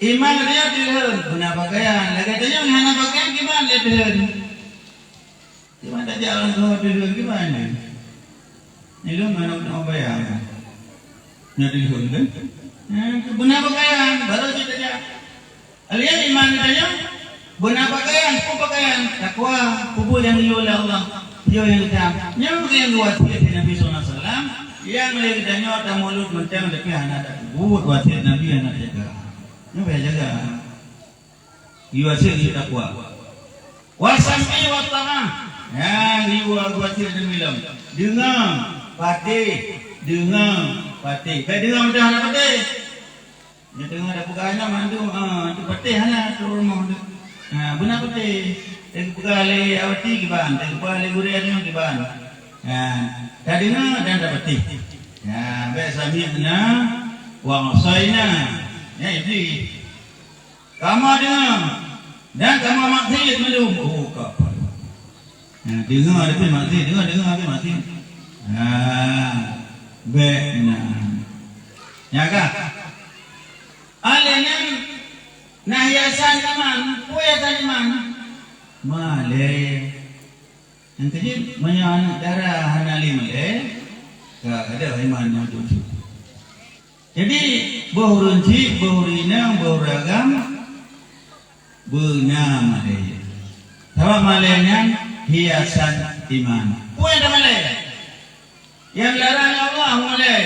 iman dia dilhun guna pakaian. Lagi tanya guna pakaian gimana dia dilhun? Gimana tak jalan kau dilhun gimana? Ini lu mana nak bayar? Nak dilhun kan? Guna pakaian baru kita dia. Alian iman dia guna pakaian, pakaian takwa, kubur yang dioleh Allah, dia yang kita. Yang wasiat Nabi SAW, yang lagi tanya tak mulut mentang tapi anak tak kubur wasiat Nabi anak jaga. Yang bayar jaga. Wasiat kita takwa. Wasam'i wa ta'ah. Ya, riwa wasiat Nabi lam. Dengar, patih, dengar, patih. Baik dengar macam mana patih? Dia dengar ada pegawai mandu, tu patih mana tu rumah tu. Benar patih. Dia pegawai awati kiban, dia pegawai gurih ni kiban. Dah dengar dan dah patih. Ya, baik sami'na wa asaina. Ya, iblis. Kamu dengar dan kamu maksiat belum? Oh, kapal. Dengar tapi maksiat, dengar tapi maksiat. Benar. Ya kah? Alanya nahyasan iman, puyasan iman. Malay. Yang kecil menyan darah hanali malay. Ada iman yang tu. Jadi berunci, berina, beragam, bernama malay. Tahu malaynya hiasan iman. Puya malay. Yang larang Allah mulai.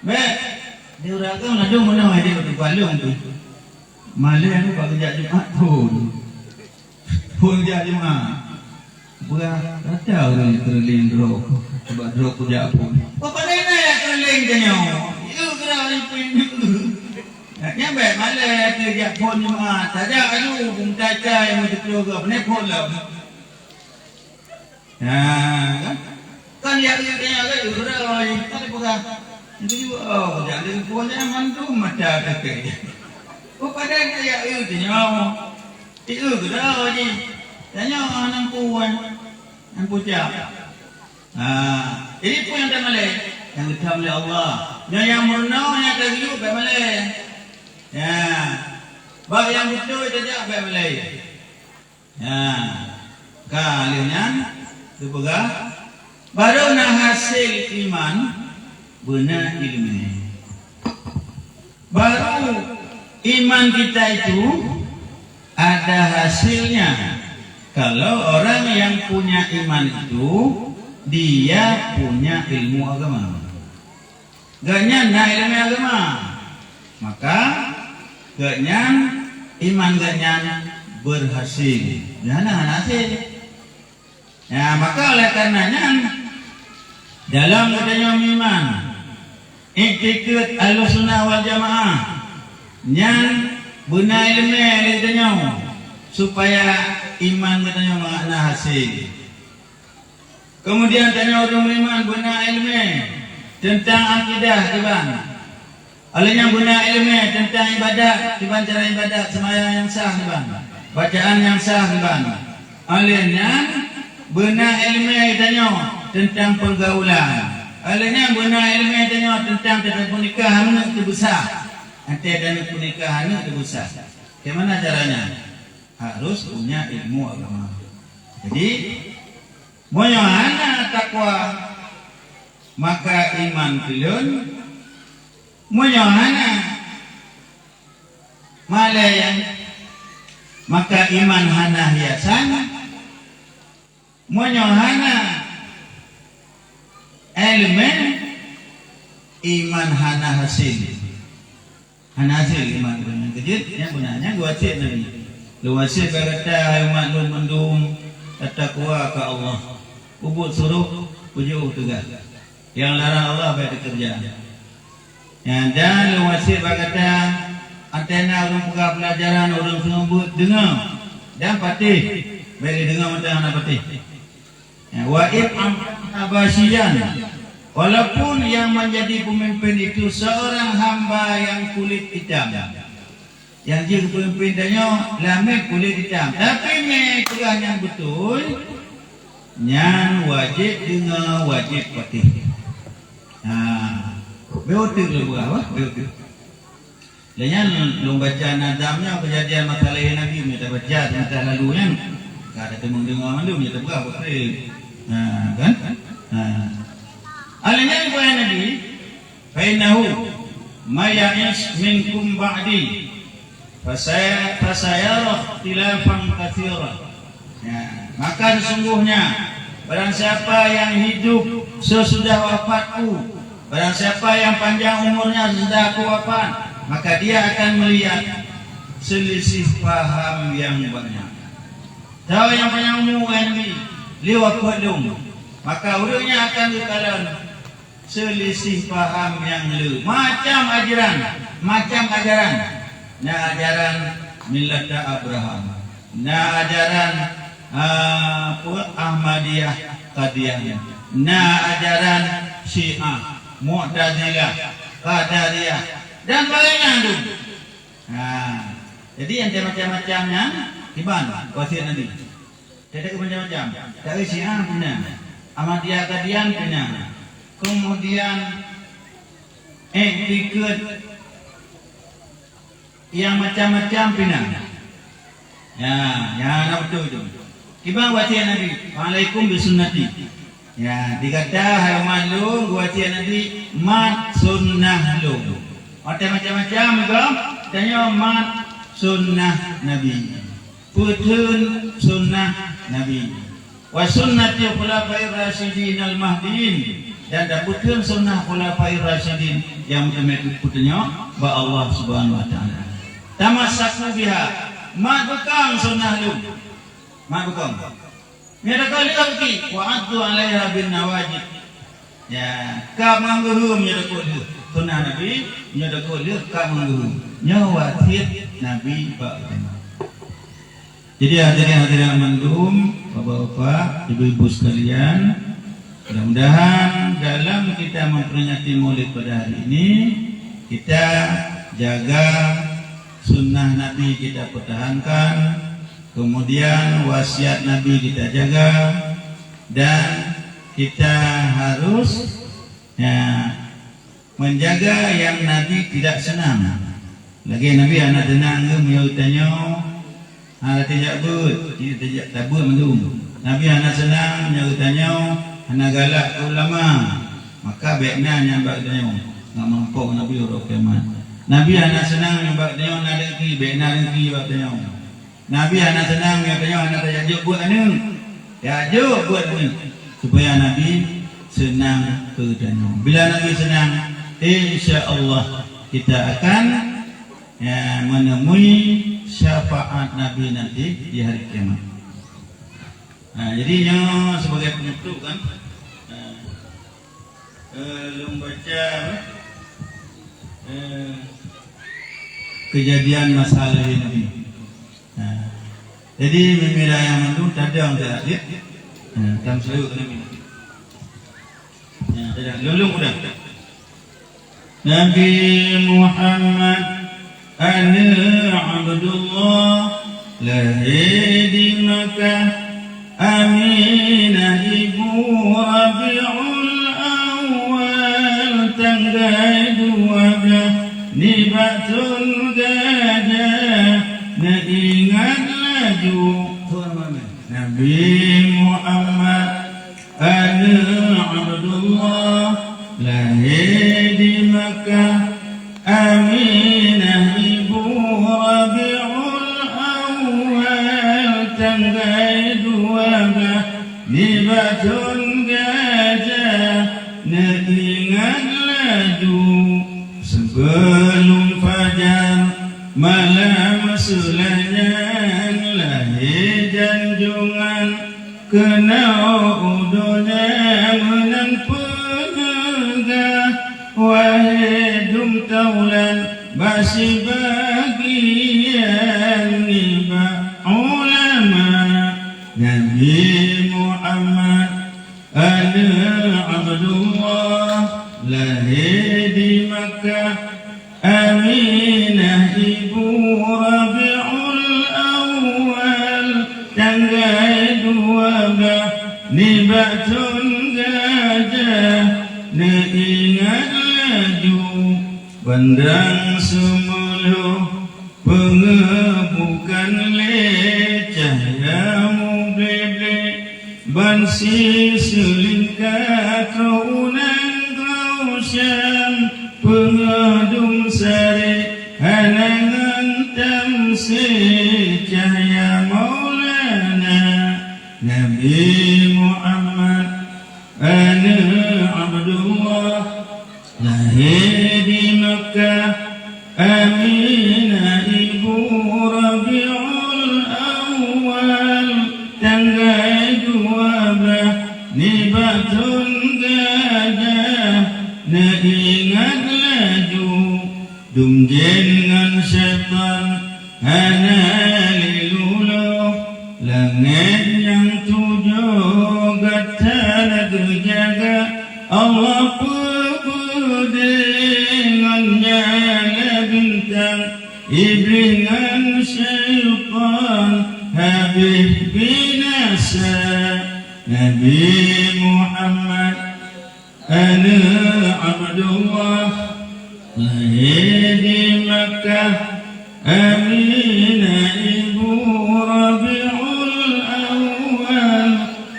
Baik, dia uragam lah dong mana dia betul balung tu. Malah aku pak kerja Jumaat pun. Pun kerja Jumaat. Berah kata orang terling drop. Sebab drop kerja pun. Apa mana ya terling kenyo? Itu kena pun. Yang baik malah kerja pun Jumaat. Saja aduh pun caca yang macam keluarga. Benar pun lah. Kan? Kan yang agak sudah tak pegang. Itu juga jadi punya mantu macam tak. Pada saya itu nyawa. Itu sudah lagi. Tanya anak puan, anak puja. Ini pun yang tak malay, yang ditam oleh Allah. Yang murna yang terhidup tak malay. Ya, bah yang betul saja baik Malay. Ya, kalian tu pegah baru nak hasil iman benar ilmu. Baru iman kita itu ada hasilnya. Kalau orang yang punya iman itu dia punya ilmu agama. Ganyan na ilmu agama. Maka ganyan iman ganyan berhasil. Jangan hasil. Ya, maka oleh karenanya dalam katanya iman iktikad Ahlussunnah wal Jamaah yang benar ilmu katanya supaya iman katanya makna hasil. Kemudian tanya orang beriman benar ilmu tentang akidah tiban. Olehnya benar ilmu tentang ibadat tiban, cara ibadat sembahyang yang sah tiban, bacaan yang sah tiban. Olehnya benar ilmu tanya tentang pergaulan. Olehnya benar ilmu tanya tentang tata pernikahan itu besar. Nanti ada pernikahan itu besar. Bagaimana caranya? Harus punya ilmu agama. Jadi moyohana takwa maka iman pilun, moyohana malaya maka iman hana hiasan, moyohana elemen iman hana hasil. Hana hasil iman dengan kejut yang benarnya gua cek Nabi. Lu wasir berkata umat lu mendum takwa ke Allah. Ubud suruh ujung tugas. Yang larang Allah baik dikerja. Yang dan lu wasir berkata antena orang buka pelajaran orang sembut dengar dan patih baik dengar macam mana patih. Ya, wa'ib abasiyan. Walaupun yang menjadi pemimpin itu seorang hamba yang kulit hitam. Yang dia pemimpinnya lamik kulit hitam. Tapi mereka yang betul yang wajib dengar wajib patih. Betul lu buat betul. Lainnya lu baca nadamnya kejadian masa lahir Nabi kita baca masa lalu yang ada temung dengar mandu kita buka betul. Kan? Alanya ibu Nabi, fainahu mayais minkum ba'di, fasayarah tilafan katsiran. Ya, maka sesungguhnya barang siapa yang hidup sesudah wafatku, barang siapa yang panjang umurnya sesudah aku wafat, maka dia akan melihat selisih paham yang banyak. Tahu yang panjang umur Nabi, liwat kodong, maka urutnya akan dikalan selisih paham yang lu macam ajaran nah ajaran milata Abraham, nah ajaran Ahmadiyah Qadiyah, nah ajaran Syiah Mu'tazilah Qadariyah dan lainnya tu. Jadi yang macam-macamnya iban wasiat Nabi. Tidak macam-macam. Dari Syiah punya, Ahmadiyah Qadiyah punya. Kemudian ikut yang macam-macam pinang. Ya, betul itu. Kibang wasiat Nabi, Waalaikum bisunnati. Ya, dikata hai malu wasiat Nabi mat sunnah lu. Macam-macam juga tanya mat sunnah Nabi. Putun sunnah Nabi. Wa sunnati khulafa'ir rasyidin al-mahdiyyin. Dan dapatkan sunnah khulafai rasyidin yang putunya ba Allah Subhanahu wa taala. Tamassaku biha. Ma bekang sunnah lu. Ma bekang. Nyata kali lagi wa addu 'alaiha bin nawajid. Ya, ka mangguhum nyata kali sunnah Nabi, nyata kali ka mangguhum. Nyawatid Nabi ba. Jadi hadirin mandum, Bapak-bapak, Ibu-ibu sekalian, mudah-mudahan dalam kita memperingati Maulid pada hari ini kita jaga sunnah Nabi kita pertahankan, kemudian wasiat Nabi kita jaga, dan kita harus menjaga yang Nabi tidak senang. Lagi Nabi anak tenang ke mau tanya tidak but, tidak tabut mendung. Nabi anak senang menyaut tanya, anak galak ke ulama. Maka baiknya nyambak tanya, enggak mampu Nabi urut kiamat. Nabi anak senang nyambak tanya, anak dengki, baiknya dengki buat tanya. Nabi anak senang nyambak tanya, anak tajuk buat anu. Tajuk buat anu. Supaya Nabi senang ke tanya. Bila Nabi senang, insya-Allah kita akan menemui syafaat Nabi nanti di hari kiamat. Jadinya sebagai penutup kan, membaca kejadian masalah Nabi. Jadi memila yang mendu tadang tak dia, tam selalu Nabi. Tadang lulung udah. Nabi Muhammad Abdullah lahir di Makkah, Aminah ibu Rabiul Awal, tanggal 12 Nibatul Gajah, nak ingat laju Nabi Muhammad Abdullah lahir di Makkah, Aminah ibu Rabiul Awal, tanggal 12 Nibatul Gajah, nak ingat laju sebelum fajar malam sulanya, lahir janjungan kena udonya menang penegah. Wahai dum taulan masih bagian niba ulama, Nabi Muhammad Abdullah lahir di Makkah, Aminah ibu Rabiul Awal, tanggal 12 Nibatul Gajah, nak ingat laju bandang semuluh pengebukan lecahamu bebe bansi selingkah kaunan kausyam pengadum sari hanangan tamsi cahaya maulana Nabi Muhammad Abdullah lahir di Makkah, Aminah ibu Rabiul Awal, tanggal 12 Nibatul Gajah, nak ingat laju dumjengan syaitan hana liluluh, langit yang 7 gatana terjaga Allah dengan nyala bintang, iblis dengan syaitan habis binasa. Nabi Muhammad Abdullah lahir di Makkah, Aminah ibu Rabiul Awal,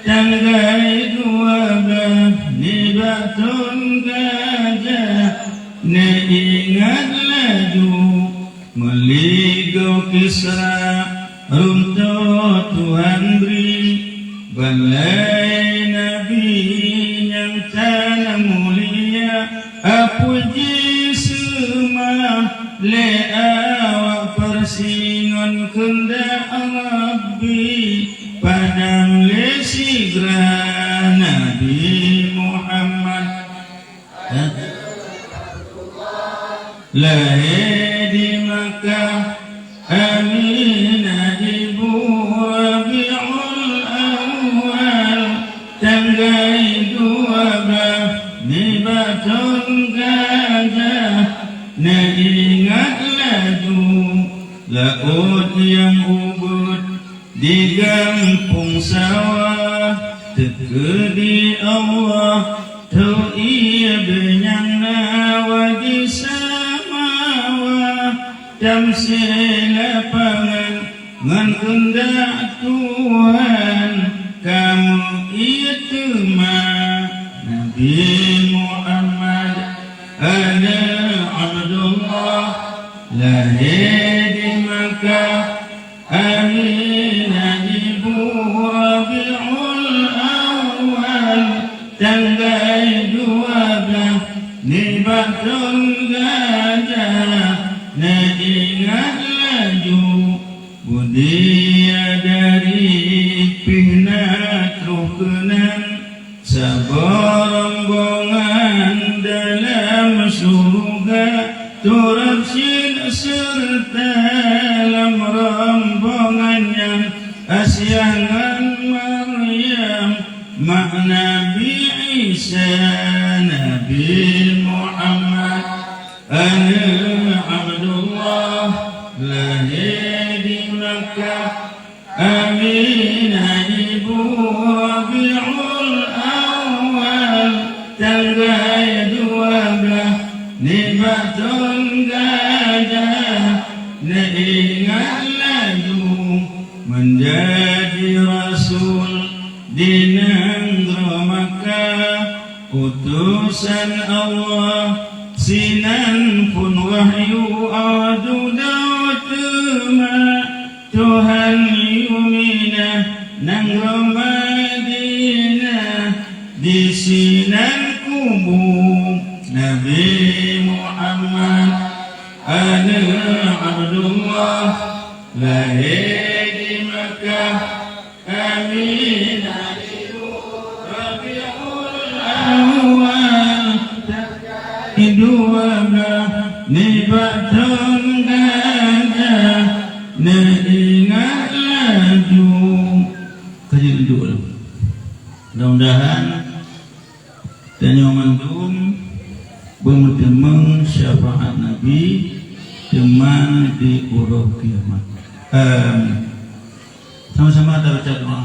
tanggal 12 Nibatul Gajah, nak ingat laju meligau Kisra runtuh Tuhan beri, balai Nabi yang tanah mulia, puji semua le awak persingon kendak Rabbi, padam le sigra Nabi Muhammad lahir di Makkah, Aminah ibu Rabiul Awal, tanggal 12 Nibatul Gajah, nak ingat laju laut yang ubud di kampung sawah, tekedi Allah tu ia benyang nawa di samawa, tamsil lapangan ngan kehendak Tuhan kamu itu mah Nabi Muhammad ana Abdullah lahir di Makkah Aminah ibu Rabiul Awal tanggal 12 Nibatul Gajah Nadingat laju Budia dari Pihnat Rukunan Sabar-rombongan dalam surga Turabsin serta dalam rombongannya Asyangan Maryam Mak Nabi Isa Nabi Muhammad Ana Abdullah lahir di Makkah Aminah ibu Rabiul Awal tanggal 12 Nibatul Gajah Naingat laju menjadi Rasul di negeri Makkah utusan Allah sinan pun wahyu adu dawatma Tuhan yumina negeri Madinah di sinan kubu Nabi Muhammad ana Abdullah lahir di Makkah Aminah ibu Rabiul Awal dua Nibatul Gajah Naingat laju kajian dulu mudah-mudahan tanya mantum bermutemeng syafaat Nabi teman di urut kiamat. Sama-sama kita baca doa.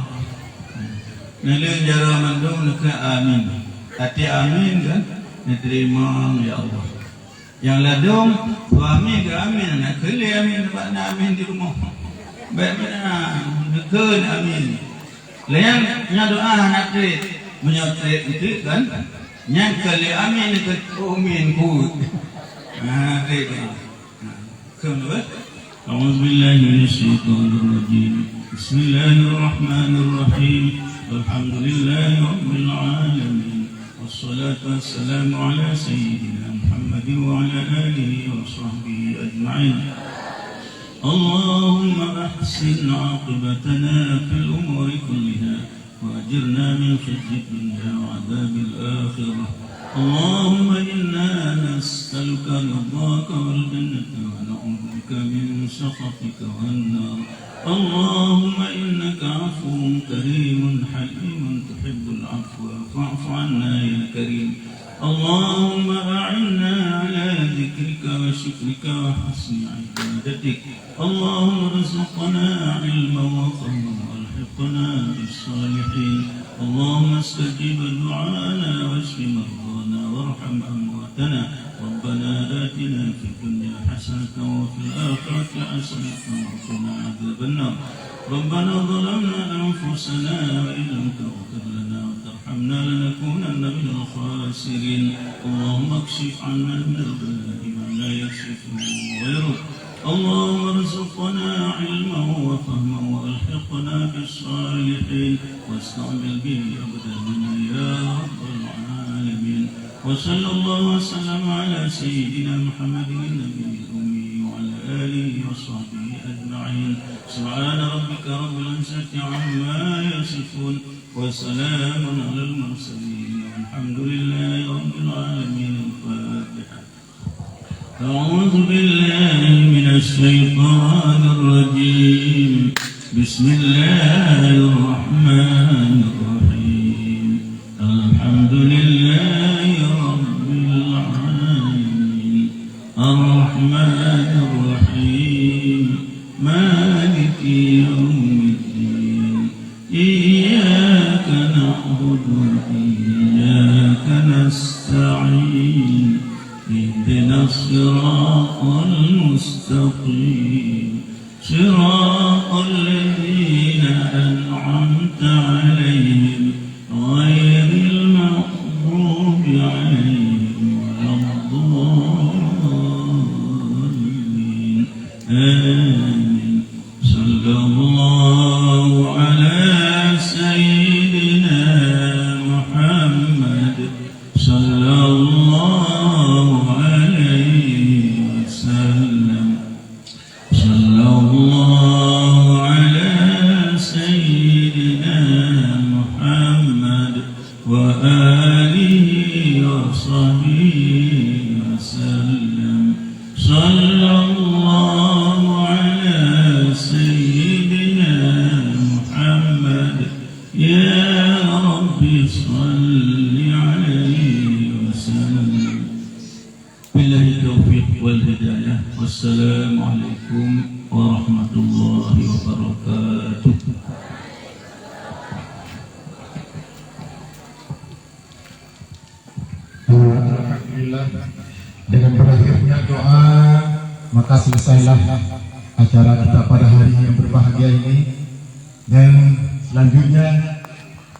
Nilai jara mantum neka amin. Hati amin kan diterima ya Allah. Yang ladung suami ke amin, nak keli amin dapat nak amin di rumah. Baik mana dekat amin. Lain nya doa nak tret, menyotret itu kan. Yang kali amin ke amin ku. Tret. Kenapa? A'udzubillahi minasyaitonirrajim. Bismillahirrahmanirrahim. Alhamdulillahi rabbil alamin. والصلاة والسلام على سيدنا محمد وعلى آله وصحبه أجمعين اللهم أحسن عاقبتنا في الأمور كلها وأجرنا من خزي الدنيا وعذاب الآخرة اللهم إنا نسألك رضاك والجنة ونعوذ بك من سخطك والنار اللهم إنك عفو كريم حليم تحب العفو فاعف عنا يا كريم اللهم أعنا على ذكرك وشكرك وحسن عبادتك اللهم ارزقنا علما وفهما والحقنا بالصالحين اللهم استجب دعانا واشف مرضانا وارحم أمواتنا ربنا آتنا في الدنيا حسنة وفي الآخرة حسنة وقنا عذاب النار ربنا ظلمنا أنفسنا وإن لم تغفر لنا وترحمنا لنكونن من الخاسرين اللهم اكشف عنا من البلاء ما لا يكشفه غيرك اللهم ارزقنا علما وفهما والحقنا بالصالحين واستعمل به أبداننا يا رب العالمين وصلى الله وسلم على سيدنا محمد النبي الأمي وعلى آله وصحبه أجمعين سبحان ربك رب العزة عما يصفون وسلام على المرسلين والحمد لله رب العالمين الفاتحة أعوذ بالله من الشيطان الرجيم بسم الله الرحمن الرحيم الحمد لله رب العالمين الرحمن الرحيم مالك يوم الدين إياك نعبد وإياك نستعين اهدنا الصراط المستقيم صراط الذين أنعمت عليهم غير المغضوب عليهم ولا الضالين آمين. صلى الله على سيدنا محمد صلى الله عليه وسلم. صلى الله على سيدنا محمد وآله وصحبه وسلم. صلى الله على سيدنا محمد يا رب صل عليه وسلم. بالله التوفيق والهداية والسلام عليكم ورحمة الله وبركاته. Alhamdulillah, dengan berakhirnya doa maka selesailah acara kita pada hari yang berbahagia ini. Dan selanjutnya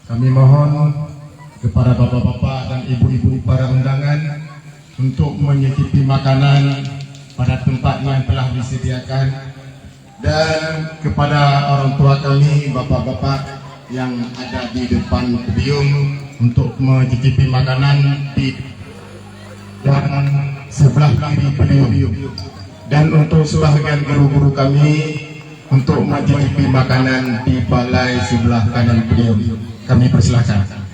kami mohon kepada bapak-bapak dan ibu-ibu para undangan untuk menyicipi makanan pada tempat yang telah disediakan, dan kepada orang tua kami, bapak-bapak yang ada di depan podium untuk mencicipi makanan di dan sebelah kiri podium, dan untuk sebahagian guru-guru kami untuk mencicipi makanan di balai sebelah kanan podium. Kami persilakan.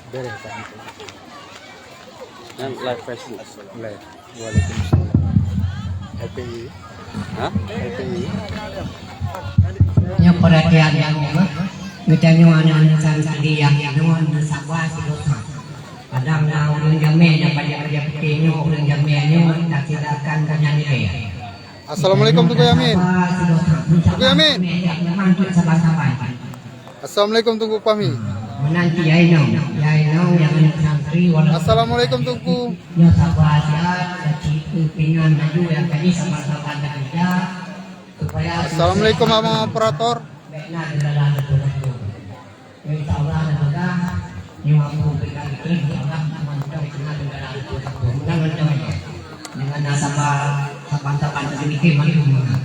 Beres kan itu. Yang live Facebook. Live. Waalaikumsalam. FPI. Hah? FPI. Yang perhatian yang kita nyuanan santri yang nyuan sabwa silosa. Kadang na ulun jame yang banyak petinyo ulun jame nyuan tak silakan kanyanyi. Assalamualaikum Tunggu Yamin. Tunggu Yamin. Assalamualaikum Tunggu Pami. Menanti Yainong yang santri. Assalamualaikum Tunggu. Yang sabar sehat, pimpinan maju yang tadi sama-sama kerja supaya. Assalamualaikum Abang Operator. Baiklah dalam betul-betul. Insya Allah semoga yang aku berikan itu insya Allah mantap dengan dalam betul-betul. Mudah-mudahan dengan nasabah sapan-sapan sedikit mari kita.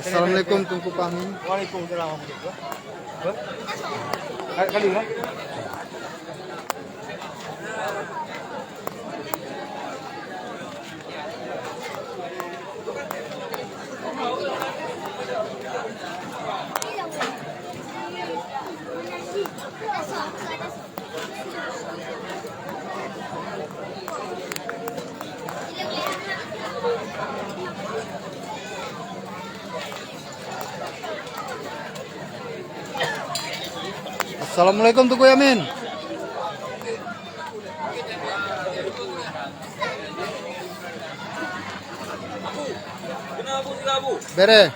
Assalamualaikum Tunggu Pami. Waalaikumsalam. Kali lah. Assalamualaikum Tuku Yamin. Bere.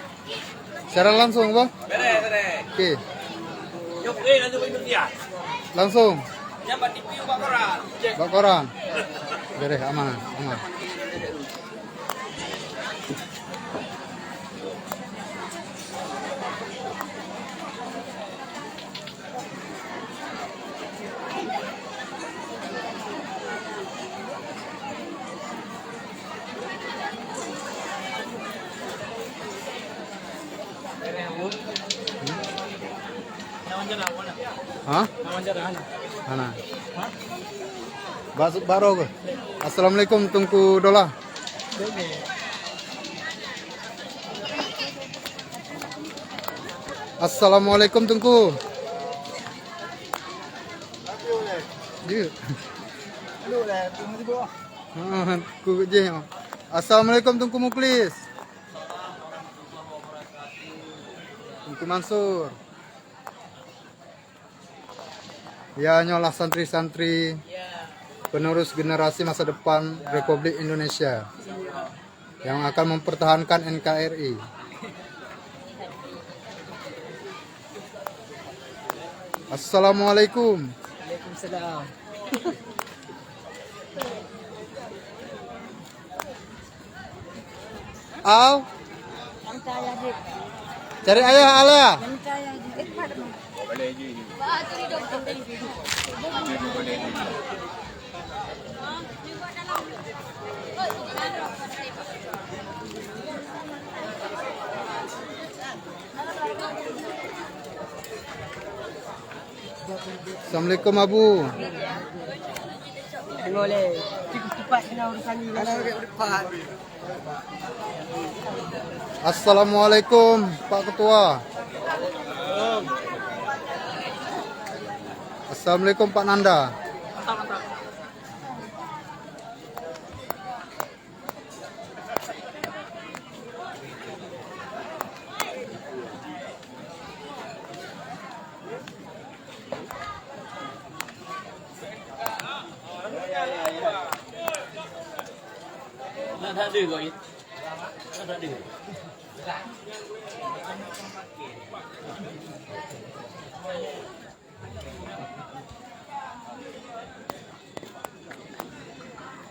Secara langsung, Bang? Bere. Oke. Yuk, nanti ke Indonesia. Langsung. Nyambat TV Pak Koran. Bak koran. Bere, aman. Hah? Mana? Baru ke? Assalamualaikum Tungku Dola. Assalamualaikum Tungku. Dia. Ku je. Assalamualaikum Tungku Muklis. Tungku Mansur. Ya, nyolah santri-santri penerus generasi masa depan Republik Indonesia yang akan mempertahankan NKRI. Assalamualaikum. Waalaikumsalam. Al, cari ayah Alia. Assalamualaikum Abu. Boleh. Cukup cepat kena urusan ni. Cepat. Assalamualaikum Pak Ketua. Assalamualaikum Pak Nanda.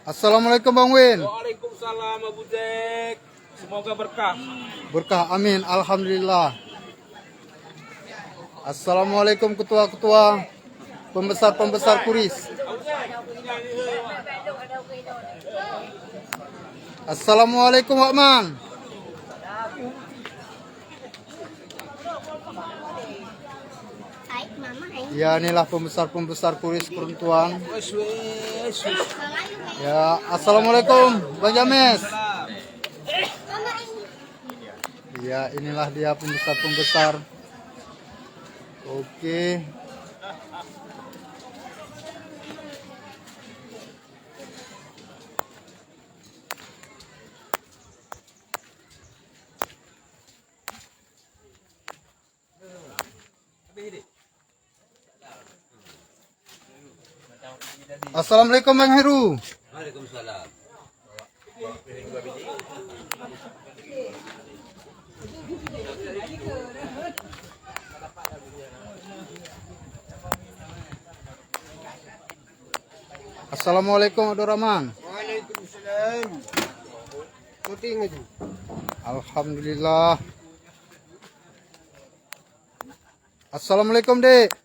Assalamualaikum Bang Win. Waalaikumsalam Abu Zek. Semoga berkah. Berkah, amin, alhamdulillah. Assalamualaikum ketua-ketua, pembesar-pembesar kuris. Assalamualaikum Wakman. Ya, inilah pembesar-pembesar kuris perempuan. Ya, assalamualaikum Bang James. Ya, inilah dia pembesar-pembesar. Oke. Assalamualaikum Bang Heru. Waalaikumsalam. Assalamualaikum Abdul Rahman. Waalaikumsalam. Puting itu. Alhamdulillah. Assalamualaikum Dek.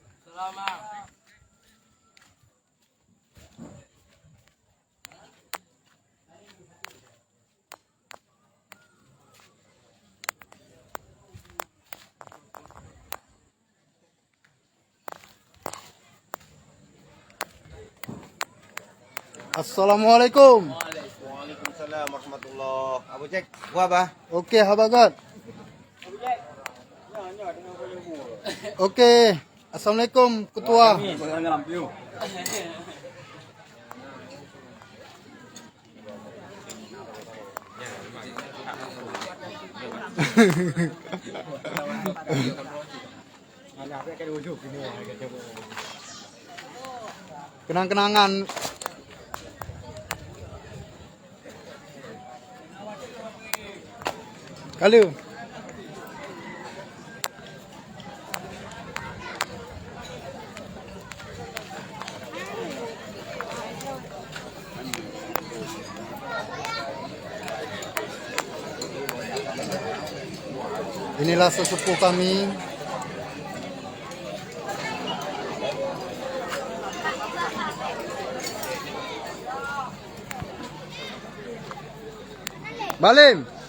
Assalamualaikum. Waalaikumsalam warahmatullahi. Abu Cek, gua apa? Oke, habagat. Oke. Assalamualaikum ketua. Kenang-kenangan. Kalau inilah sesepuh kami. Balim.